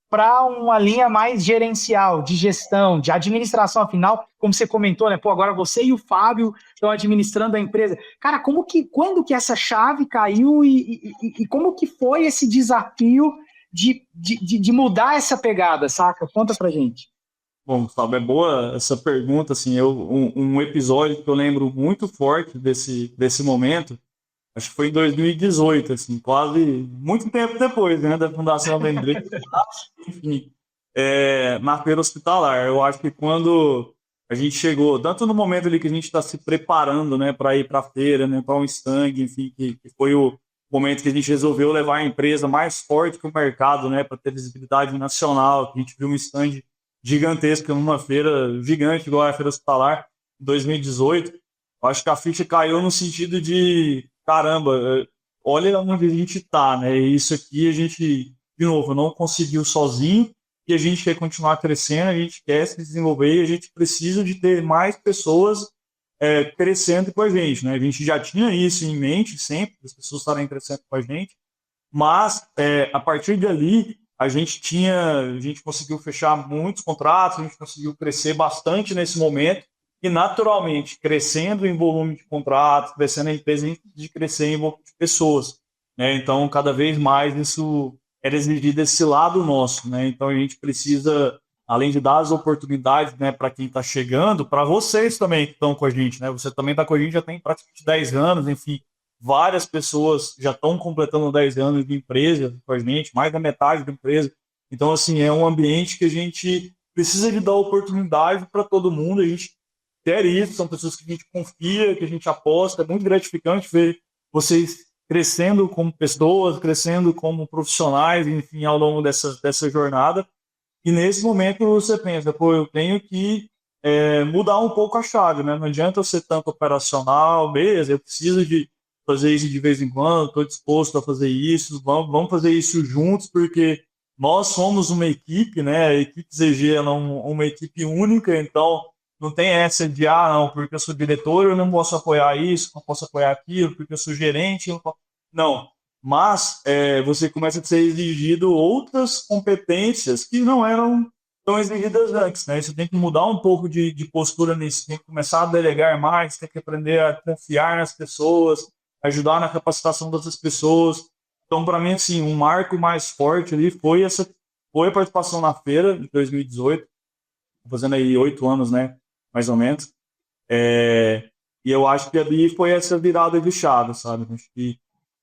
para uma linha mais gerencial, de gestão, de administração, afinal, como você comentou, né? Pô, agora você e o Fábio estão administrando a empresa. Cara, quando que essa chave caiu e como que foi esse desafio de mudar essa pegada, saca? Conta pra gente. Bom, Gustavo, é boa essa pergunta, assim, um episódio que eu lembro muito forte desse momento, acho que foi em 2018, assim, quase muito tempo depois, né, da fundação da empresa, enfim, na feira hospitalar. Eu acho que quando a gente chegou, tanto no momento ali que a gente está se preparando, né, para ir para a feira, né, para um stand, enfim, que foi o momento que a gente resolveu levar a empresa mais forte que o mercado, né, para ter visibilidade nacional, que a gente viu um stand gigantesca numa feira gigante, igual a Feira Hospitalar, em 2018. Eu acho que a ficha caiu no sentido de, caramba, olha onde a gente está, né? E isso aqui a gente, de novo, não conseguiu sozinho e a gente quer continuar crescendo, a gente quer se desenvolver e a gente precisa de ter mais pessoas crescendo com a gente, né? A gente já tinha isso em mente sempre, as pessoas estarem crescendo com a gente, mas a partir dali a gente conseguiu fechar muitos contratos, a gente conseguiu crescer bastante nesse momento e naturalmente crescendo em volume de contratos, crescendo a empresa, a gente de crescer em volume de pessoas, né? Então cada vez mais isso era exigido desse lado nosso, né? Então a gente precisa, além de dar as oportunidades, né, para quem está chegando, para vocês também que estão com a gente, né? Você também está com a gente já tem praticamente 10 anos, enfim, várias pessoas já estão completando 10 anos de empresa com a gente, mais da metade da empresa. Então, assim, é um ambiente que a gente precisa de dar oportunidade para todo mundo, a gente ter isso, são pessoas que a gente confia, que a gente aposta, é muito gratificante ver vocês crescendo como pessoas, crescendo como profissionais, enfim, ao longo dessa jornada. E nesse momento você pensa, pô, eu tenho que mudar um pouco a chave, né? Não adianta eu ser tanto operacional, beleza, eu preciso de fazer isso de vez em quando, estou disposto a fazer isso, vamos fazer isso juntos, porque nós somos uma equipe, né? A equipe ZG é uma equipe única, então não tem essa de, não, porque eu sou diretor, eu não posso apoiar isso, não posso apoiar aquilo, porque eu sou gerente, eu não posso... Não, mas você começa a ser exigido outras competências que não eram tão exigidas antes, né? Você tem que mudar um pouco de postura nisso, tem que começar a delegar mais, tem que aprender a confiar nas pessoas, ajudar na capacitação dessas pessoas. Então, para mim, assim, um marco mais forte ali foi a participação na feira de 2018, fazendo aí 8 anos, né, mais ou menos. E eu acho que ali foi essa virada de chave, sabe? Acho que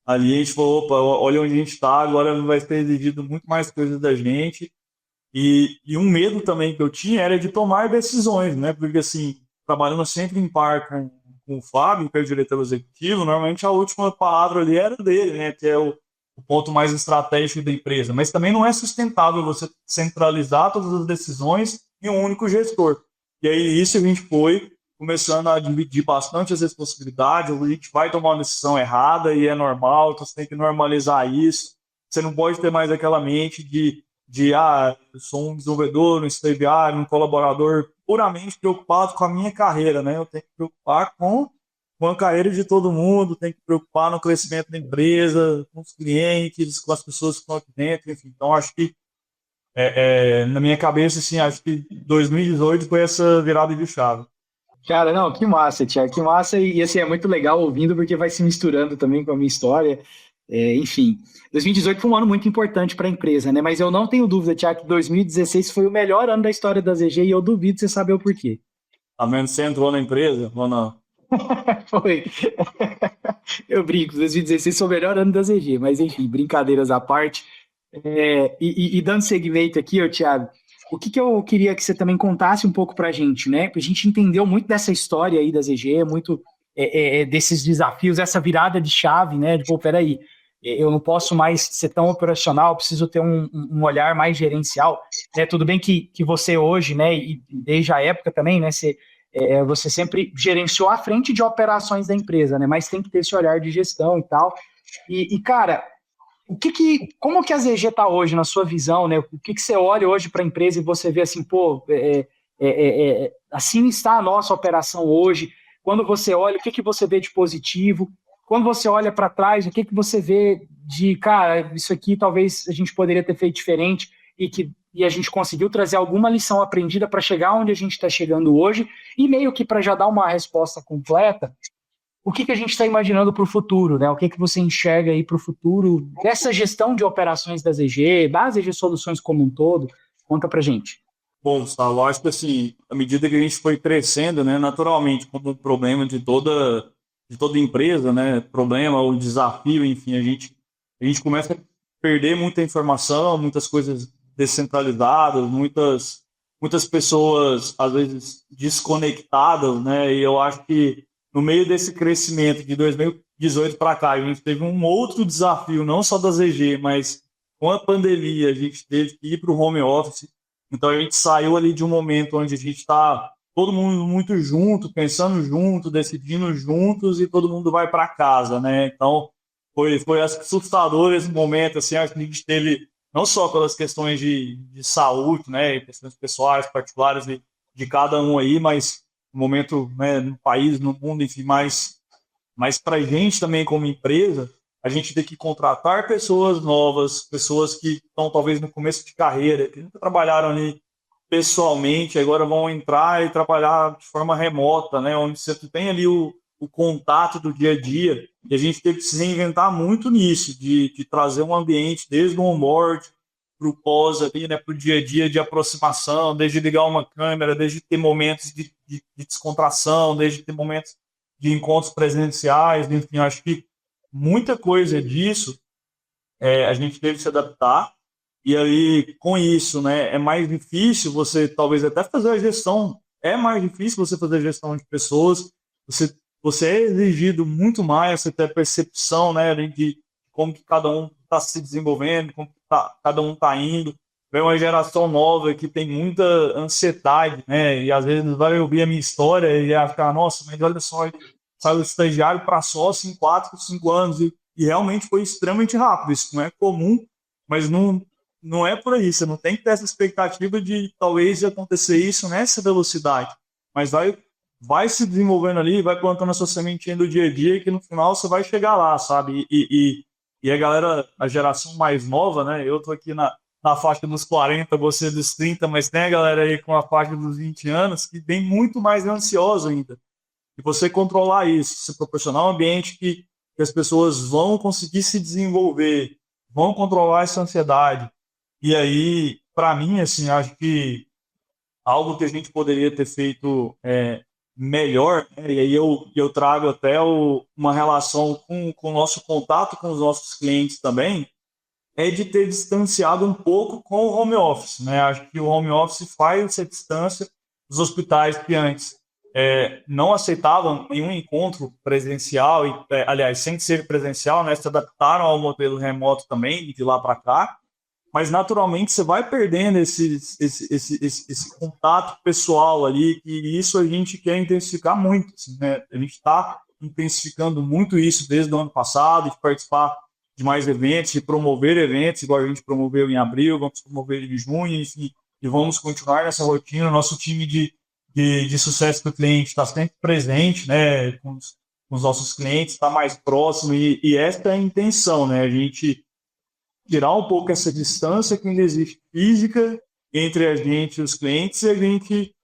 ali a gente falou, opa, olha onde a gente está, agora vai ter exigido muito mais coisas da gente. E um medo também que eu tinha era de tomar decisões, né? Porque, assim, trabalhando sempre em par com o Fábio, que é o diretor executivo, normalmente a última palavra ali era dele, né? Que é o ponto mais estratégico da empresa. Mas também não é sustentável você centralizar todas as decisões em um único gestor. E aí isso a gente foi começando a dividir bastante as responsabilidades, a gente vai tomar uma decisão errada e é normal, então você tem que normalizar isso. Você não pode ter mais aquela mente de eu sou um desenvolvedor, um estagiário, um colaborador puramente preocupado com a minha carreira, né? Eu tenho que preocupar com a carreira de todo mundo, tenho que preocupar no crescimento da empresa, com os clientes, com as pessoas que estão aqui dentro, enfim. Então, acho que na minha cabeça, assim, acho que 2018 foi essa virada de chave. Cara, não, que massa, Thiago, que massa. E assim, é muito legal ouvindo, porque vai se misturando também com a minha história. Enfim, 2018 foi um ano muito importante para a empresa, né? Mas eu não tenho dúvida, Thiago, que 2016 foi o melhor ano da história da ZG e eu duvido você saber o porquê. Tá vendo? Você entrou na empresa ou não? Foi. Eu brinco, 2016 foi o melhor ano da ZG, mas enfim, brincadeiras à parte. E dando segmento aqui, Thiago, o que eu queria que você também contasse um pouco para a gente, né? A gente entendeu muito dessa história aí da ZG, muito desses desafios, essa virada de chave, né? De, pô, peraí, eu não posso mais ser tão operacional, preciso ter um olhar mais gerencial, né? Tudo bem que você hoje, né, e desde a época também, né, você sempre gerenciou à frente de operações da empresa, né? Mas tem que ter esse olhar de gestão e tal. Cara, como que a ZG está hoje, na sua visão, né? O que você olha hoje para a empresa e você vê assim, pô, assim está a nossa operação hoje. Quando você olha, o que você vê de positivo? Quando você olha para trás, o que você vê de, cara, isso aqui talvez a gente poderia ter feito diferente e a gente conseguiu trazer alguma lição aprendida para chegar onde a gente está chegando hoje, e meio que para já dar uma resposta completa, o que a gente está imaginando para o futuro, né? O que você enxerga aí para o futuro dessa gestão de operações da ZG, da ZG Soluções como um todo? Conta para gente. Bom, Gustavo, acho que assim, à medida que a gente foi crescendo, né, naturalmente, como um problema de toda empresa, né, problema ou desafio, enfim, a gente começa a perder muita informação, muitas coisas descentralizadas, muitas pessoas, às vezes, desconectadas, né, e eu acho que no meio desse crescimento de 2018 para cá, a gente teve um outro desafio, não só da ZG, mas com a pandemia, a gente teve que ir para o home office. Então a gente saiu ali de um momento onde a gente está todo mundo muito junto, pensando junto, decidindo juntos, e todo mundo vai para casa, né? Então foi assustador esse momento, assim, acho que a gente teve não só pelas questões de saúde, né, questões pessoais, particulares de cada um aí, mas um momento, né, no país, no mundo, enfim, mas para a gente também como empresa, a gente tem que contratar pessoas novas, pessoas que estão talvez no começo de carreira, que nunca trabalharam ali pessoalmente, agora vão entrar e trabalhar de forma remota, né? Onde você tem ali o contato do dia a dia, e a gente tem que se reinventar muito nisso, de trazer um ambiente desde o onboard para o pós ali, né? Para o dia a dia de aproximação, desde ligar uma câmera, desde ter momentos de descontração, desde ter momentos de encontros presenciais, enfim, acho que muita coisa disso a gente teve que se adaptar, e aí com isso, né, é mais difícil você talvez até fazer a gestão, é mais difícil você fazer a gestão de pessoas, você é exigido muito mais, você tem a percepção, né, de como que cada um está se desenvolvendo, como que cada um está indo. Vem uma geração nova que tem muita ansiedade, né, e às vezes vai ouvir a minha história e vai ficar, nossa, mas olha só, saiu do estagiário para sócio em 4, 5 anos, e realmente foi extremamente rápido. Isso não é comum, mas não é por aí. Você não tem que ter essa expectativa de talvez acontecer isso nessa velocidade, mas vai se desenvolvendo ali, vai plantando a sua sementinha do dia a dia, que no final você vai chegar lá, sabe? E a galera, a geração mais nova, né? Eu tô aqui na faixa dos 40, você dos 30, mas tem a galera aí com a faixa dos 20 anos que vem muito mais ansiosa ainda. E você controlar isso, se proporcionar um ambiente que as pessoas vão conseguir se desenvolver, vão controlar essa ansiedade. E aí, para mim, assim, acho que algo que a gente poderia ter feito melhor, né? E aí eu trago até uma relação com o nosso contato com os nossos clientes também, é de ter distanciado um pouco com o home office, né? Acho que o home office faz essa distância dos hospitais que antes não aceitavam nenhum encontro presencial, aliás, sem ser presencial, né? Se adaptaram ao modelo remoto também, de lá para cá, mas naturalmente você vai perdendo esse contato pessoal ali, e isso a gente quer intensificar muito, assim, né? A gente está intensificando muito isso desde o ano passado, de participar de mais eventos, de promover eventos, igual a gente promoveu em abril, vamos promover em junho, enfim, e vamos continuar nessa rotina. Nosso time de sucesso do cliente está sempre presente, né, com os nossos clientes, está mais próximo, e essa é a intenção, né, a gente tirar um pouco essa distância que ainda existe física entre a gente e os clientes, e a gente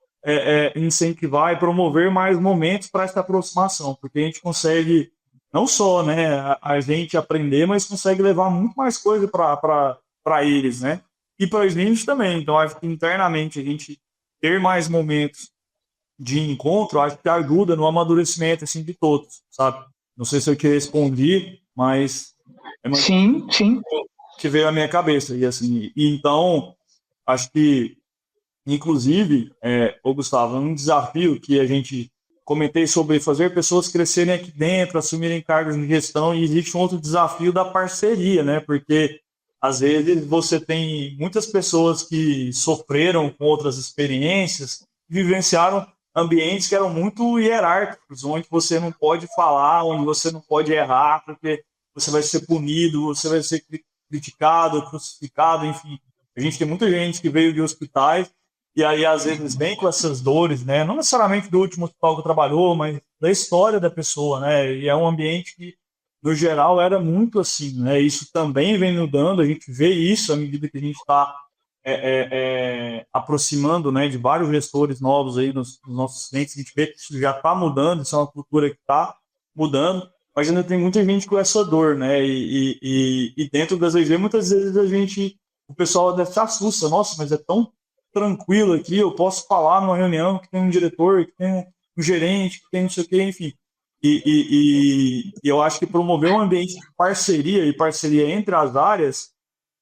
incentivar e promover mais momentos para essa aproximação, porque a gente consegue não só, né, a gente aprender, mas consegue levar muito mais coisa para eles, né, e para a gente também. Então, acho que internamente a gente ter mais momentos de encontro, acho que ajuda no amadurecimento, assim, de todos, sabe? Não sei se eu te respondi, mas Sim, sim. que veio à minha cabeça. E assim, então, acho que, inclusive, ô Gustavo, um desafio que a gente comentei sobre fazer pessoas crescerem aqui dentro, assumirem cargos de gestão, e existe um outro desafio da parceria, né? Porque às vezes você tem muitas pessoas que sofreram com outras experiências, vivenciaram ambientes que eram muito hierárquicos, onde você não pode falar, onde você não pode errar, porque você vai ser punido, você vai ser criticado, crucificado, enfim. A gente tem muita gente que veio de hospitais e aí às vezes vem com essas dores, né? Não necessariamente do último hospital que trabalhou, mas da história da pessoa, né? E é um ambiente que, no geral, era muito assim, né? Isso também vem mudando, a gente vê isso à medida que a gente está aproximando, né, de vários gestores novos aí nos nossos clientes. A gente vê que isso já está mudando, isso é uma cultura que está mudando, mas ainda tem muita gente com essa dor, né? E dentro das EG, muitas vezes o pessoal até se assusta, nossa, mas é tão tranquilo aqui, eu posso falar numa reunião que tem um diretor, que tem um gerente, que tem não sei o quê, enfim. E eu acho que promover um ambiente de parceria e parceria entre as áreas,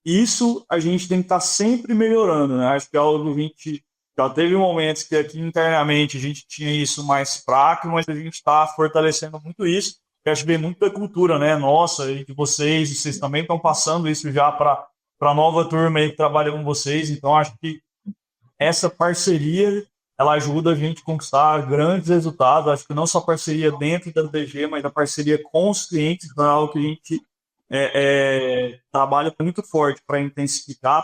isso a gente tem que estar sempre melhorando, né? Acho que é algo que a gente já teve momentos que aqui internamente a gente tinha isso mais fraco, mas a gente está fortalecendo muito isso. Eu acho que vem muito da cultura, né? Nossa, e de vocês também estão passando isso já para a nova turma aí que trabalha com vocês, então acho que essa parceria ela ajuda a gente a conquistar grandes resultados. Acho que não só parceria dentro da DG, mas a parceria com os clientes, é algo que a gente trabalha muito forte para intensificar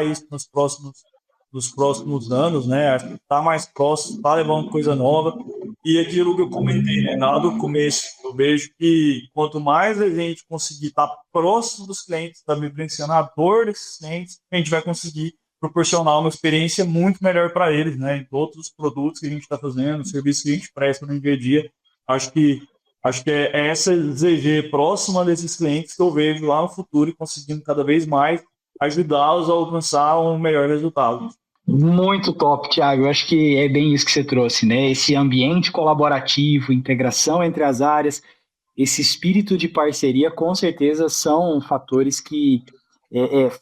isso nos próximos anos, né? Acho que está mais próximo, está levando coisa nova. E aquilo que eu comentei, né, lá do começo, eu vejo que quanto mais a gente conseguir estar próximo dos clientes, estar vivenciando a dor desses clientes, a gente vai conseguir proporcionar uma experiência muito melhor para eles, né? Em todos os produtos que a gente está fazendo, os serviços que a gente presta no dia a dia. Acho que é essa ZG próxima desses clientes que eu vejo lá no futuro e conseguindo cada vez mais ajudá-los a alcançar um melhor resultado. Muito top, Thiago. Eu acho que é bem isso que você trouxe, né? Esse ambiente colaborativo, integração entre as áreas, esse espírito de parceria, com certeza são fatores que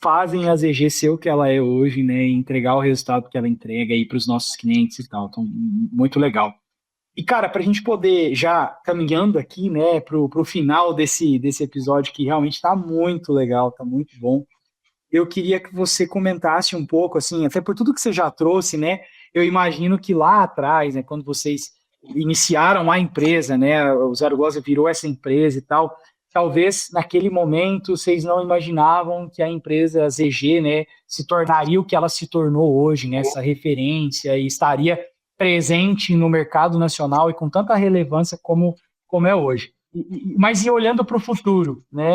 fazem a ZG ser o que ela é hoje, né? Entregar o resultado que ela entrega aí para os nossos clientes e tal. Então, muito legal. E, cara, para a gente poder já caminhando aqui, né, para o final desse episódio, que realmente está muito legal, está muito bom, eu queria que você comentasse um pouco, assim, até por tudo que você já trouxe, né? Eu imagino que lá atrás, né, quando vocês iniciaram a empresa, né, o Zero Glosa virou essa empresa e tal, talvez naquele momento vocês não imaginavam que a empresa ZG, né, se tornaria o que ela se tornou hoje, né, essa referência, e estaria presente no mercado nacional e com tanta relevância como é hoje. Mas e olhando para o futuro, né?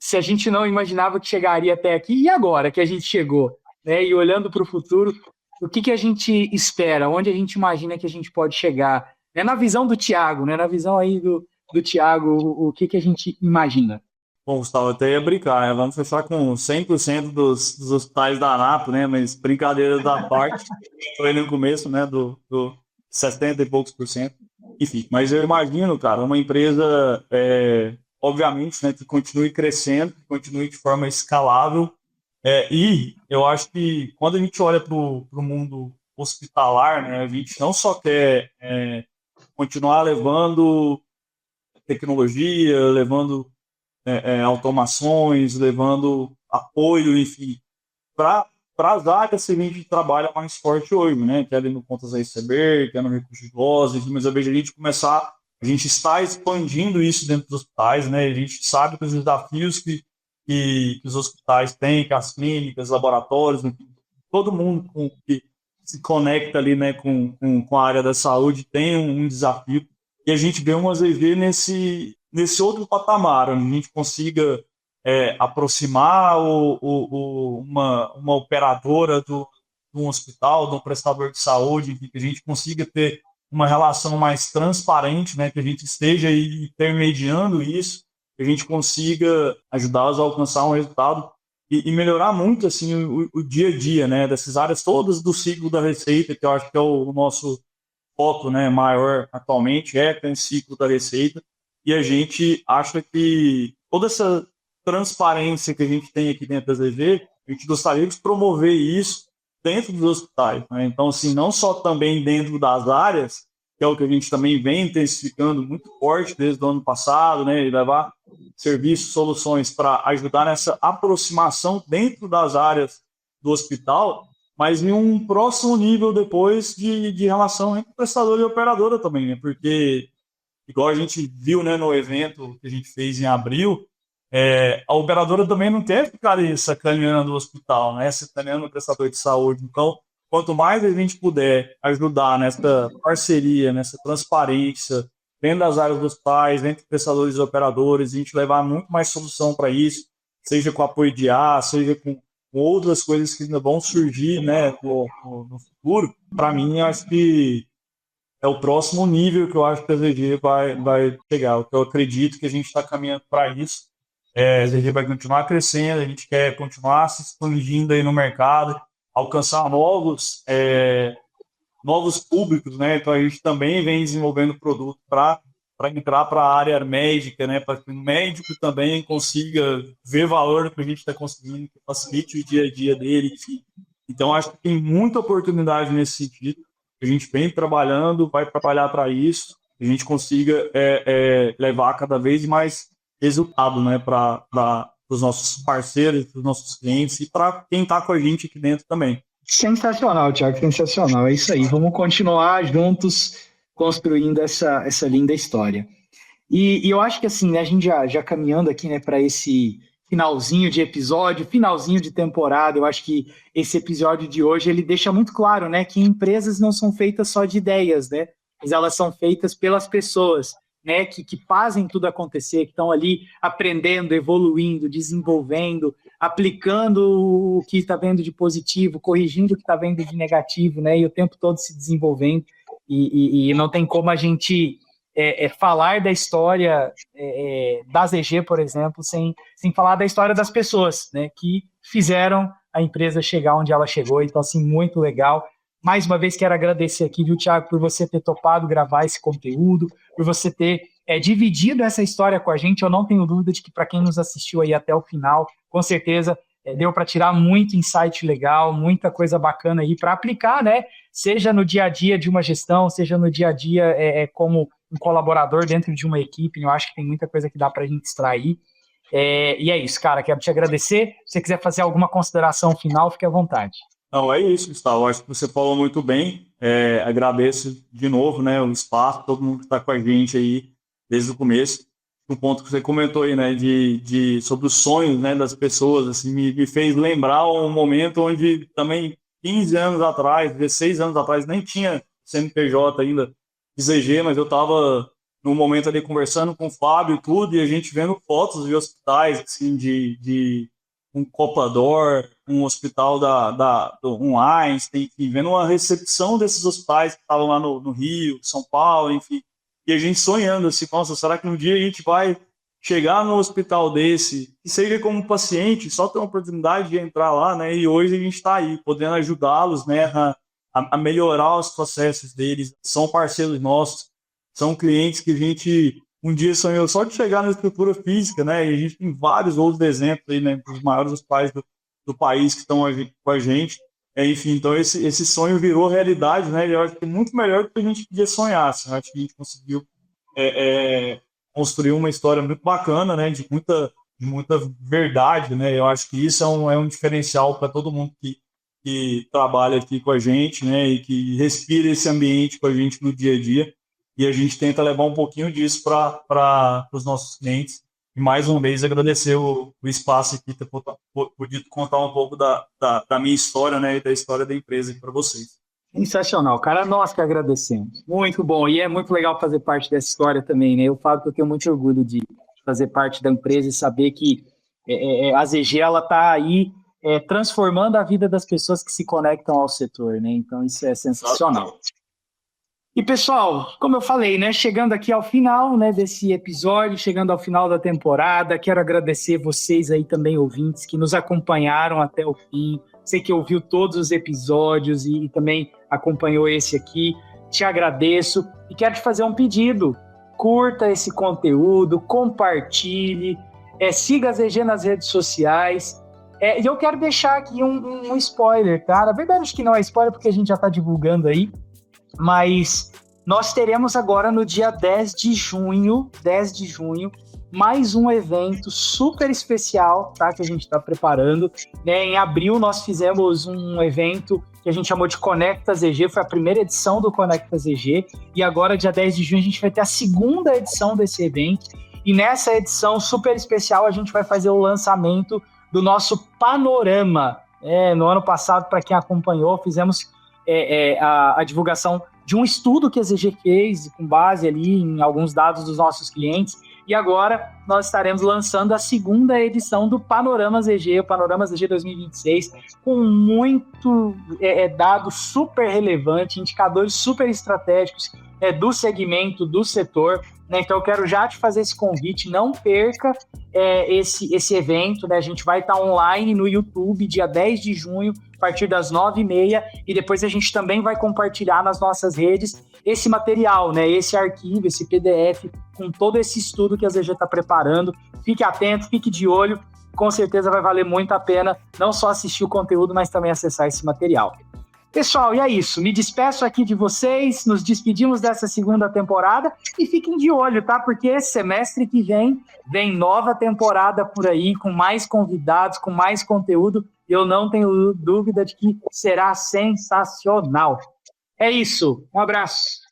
Se a gente não imaginava que chegaria até aqui, e agora que a gente chegou, né? E olhando para o futuro, o que a gente espera? Onde a gente imagina que a gente pode chegar? É na visão do Thiago, né? Na visão aí do Thiago, o que a gente imagina? Bom, Gustavo, eu até ia brincar, né? Vamos fechar com 100% dos hospitais da ANAP, né? Mas brincadeira da parte, foi no começo, né? Do 70 e poucos por cento. Enfim, mas eu imagino, cara, uma empresa, obviamente, né, que continue crescendo, que continue de forma escalável. E eu acho que quando a gente olha para o mundo hospitalar, né, a gente não só quer continuar levando tecnologia, levando automações, levando apoio, enfim, para as áreas que a gente trabalha mais forte hoje, né? Que é ali no contas a receber, que é no recurso de lojas, mas eu vejo a gente está expandindo isso dentro dos hospitais, né? A gente sabe que os desafios que os hospitais têm, que as clínicas, laboratórios, todo mundo que se conecta ali, né, com a área da saúde tem um desafio, e a gente vê uma ZV nesse outro patamar, onde a gente consiga aproximar uma operadora de um hospital, de um prestador de saúde, que a gente consiga ter uma relação mais transparente, né, que a gente esteja aí intermediando isso, que a gente consiga ajudá-los a alcançar um resultado e melhorar muito assim, o dia a dia, né, dessas áreas todas do ciclo da receita, que eu acho que é o nosso foco, né, maior atualmente, esse ciclo da receita. E a gente acha que toda essa transparência que a gente tem aqui dentro da ZG, a gente gostaria de promover isso dentro dos hospitais, né? Então, assim, não só também dentro das áreas, que é o que a gente também vem intensificando muito forte desde o ano passado, né, e levar serviços, soluções para ajudar nessa aproximação dentro das áreas do hospital, mas em um próximo nível depois de relação entre prestador e operadora também, né, porque igual a gente viu, né, no evento que a gente fez em abril, a operadora também não quer ficar ali sacaneando o hospital, né, sacaneando o prestador de saúde. Então, quanto mais a gente puder ajudar nessa parceria, nessa transparência, dentro das áreas dos pais, entre prestadores e operadores, a gente levar muito mais solução para isso, seja com apoio de IA, seja com outras coisas que ainda vão surgir, né, no futuro. Para mim, acho que é o próximo nível que eu acho que a ZG vai chegar. Eu acredito que a gente está caminhando para isso. A ZG vai continuar crescendo, a gente quer continuar se expandindo aí no mercado, alcançar novos públicos, né? Então a gente também vem desenvolvendo produto para entrar para a área médica, né? Para que o médico também consiga ver valor no que a gente está conseguindo, que facilite o dia a dia dele, enfim. Então acho que tem muita oportunidade nesse sentido. A gente vem trabalhando, vai trabalhar para isso, a gente consiga levar cada vez mais resultado, né? Para os nossos parceiros, para os nossos clientes e para quem está com a gente aqui dentro também. Sensacional, Thiago, sensacional. É isso aí. Vamos continuar juntos construindo essa linda história. E eu acho que assim, né, a gente já caminhando aqui, né, para esse finalzinho de episódio, finalzinho de temporada, eu acho que esse episódio de hoje ele deixa muito claro, né, que empresas não são feitas só de ideias, né, mas elas são feitas pelas pessoas, né, que fazem tudo acontecer, que estão ali aprendendo, evoluindo, desenvolvendo, aplicando o que está vendo de positivo, corrigindo o que está vendo de negativo, né, e o tempo todo se desenvolvendo, e não tem como a gente falar da história da ZG, por exemplo, sem falar da história das pessoas, né, que fizeram a empresa chegar onde ela chegou. Então, assim, muito legal. Mais uma vez, quero agradecer aqui, viu, Thiago, por você ter topado gravar esse conteúdo, por você ter dividido essa história com a gente. Eu não tenho dúvida de que, para quem nos assistiu aí até o final, com certeza deu para tirar muito insight legal, muita coisa bacana aí para aplicar, né? Seja no dia a dia de uma gestão, seja no dia a dia como um colaborador dentro de uma equipe. Eu acho que tem muita coisa que dá para a gente extrair. E é isso, cara. Quero te agradecer. Se você quiser fazer alguma consideração final, fique à vontade. Não, é isso, Gustavo. Acho que você falou muito bem. Agradeço de novo, né, o espaço, todo mundo que está com a gente aí desde o começo. Um ponto que você comentou aí, né, sobre os sonhos, né, das pessoas, assim, me fez lembrar um momento onde também 15 anos atrás, 16 anos atrás, nem tinha CNPJ ainda de ZG, mas eu estava num momento ali conversando com o Fábio e tudo, e a gente vendo fotos de hospitais, assim, de um Copador, um hospital um Einstein, enfim, vendo uma recepção desses hospitais que estavam lá no Rio, São Paulo, enfim, e a gente sonhando assim, nossa, será que um dia a gente vai chegar num hospital desse, que seja como paciente, só ter uma oportunidade de entrar lá, né? E hoje a gente está aí, podendo ajudá-los, né, a melhorar os processos deles. São parceiros nossos, são clientes que a gente um dia sonhou só de chegar na estrutura física, né? E a gente tem vários outros exemplos aí, né? Os maiores hospitais do país que estão com a gente. Enfim, então esse sonho virou realidade, né? E eu acho que é muito melhor do que a gente podia sonhar. Assim. Eu acho que a gente conseguiu construir uma história muito bacana, né? De muita verdade, né? Eu acho que isso é um diferencial para todo mundo que trabalha aqui com a gente, né? E que respira esse ambiente com a gente no dia a dia. E a gente tenta levar um pouquinho disso para os nossos clientes. E mais uma vez agradecer o espaço aqui, ter podido contar um pouco da minha história, né, e da história da empresa para vocês. Sensacional, cara. Nós que agradecemos. Muito bom. E é muito legal fazer parte dessa história também, né? Eu falo que eu tenho muito orgulho de fazer parte da empresa e saber que a ZG ela está aí transformando a vida das pessoas que se conectam ao setor, né? Então isso é sensacional. E, pessoal, como eu falei, né, chegando aqui ao final, né, desse episódio, chegando ao final da temporada, quero agradecer vocês aí também, ouvintes, que nos acompanharam até o fim. Sei que ouviu todos os episódios e também acompanhou esse aqui. Te agradeço e quero te fazer um pedido. Curta esse conteúdo, compartilhe, siga a ZG nas redes sociais. E eu quero deixar aqui um spoiler, tá? Na verdade, acho que não é spoiler, porque a gente já está divulgando aí. Mas nós teremos agora no dia 10 de junho, mais um evento super especial, tá, que a gente está preparando, né? Em abril nós fizemos um evento que a gente chamou de Conecta ZG, foi a primeira edição do Conecta ZG, e agora, dia 10 de junho, a gente vai ter a segunda edição desse evento, e nessa edição super especial a gente vai fazer o lançamento do nosso panorama. No ano passado, para quem acompanhou, fizemos a divulgação de um estudo que a ZG fez, com base ali em alguns dados dos nossos clientes, e agora nós estaremos lançando a segunda edição do Panorama ZG, o Panorama ZG 2026, com muito dado super relevante, indicadores super estratégicos do segmento, do setor, né? Então eu quero já te fazer esse convite, não perca esse evento, né? A gente vai estar online no YouTube, dia 10 de junho, a partir das 9h30, e depois a gente também vai compartilhar nas nossas redes esse material, né? Esse arquivo, esse PDF, com todo esse estudo que a ZG está preparando. Fique atento, fique de olho, com certeza vai valer muito a pena não só assistir o conteúdo, mas também acessar esse material. Pessoal, e é isso. Me despeço aqui de vocês, nos despedimos dessa segunda temporada e fiquem de olho, tá? Porque esse semestre que vem nova temporada por aí, com mais convidados, com mais conteúdo. Eu não tenho dúvida de que será sensacional. É isso. Um abraço.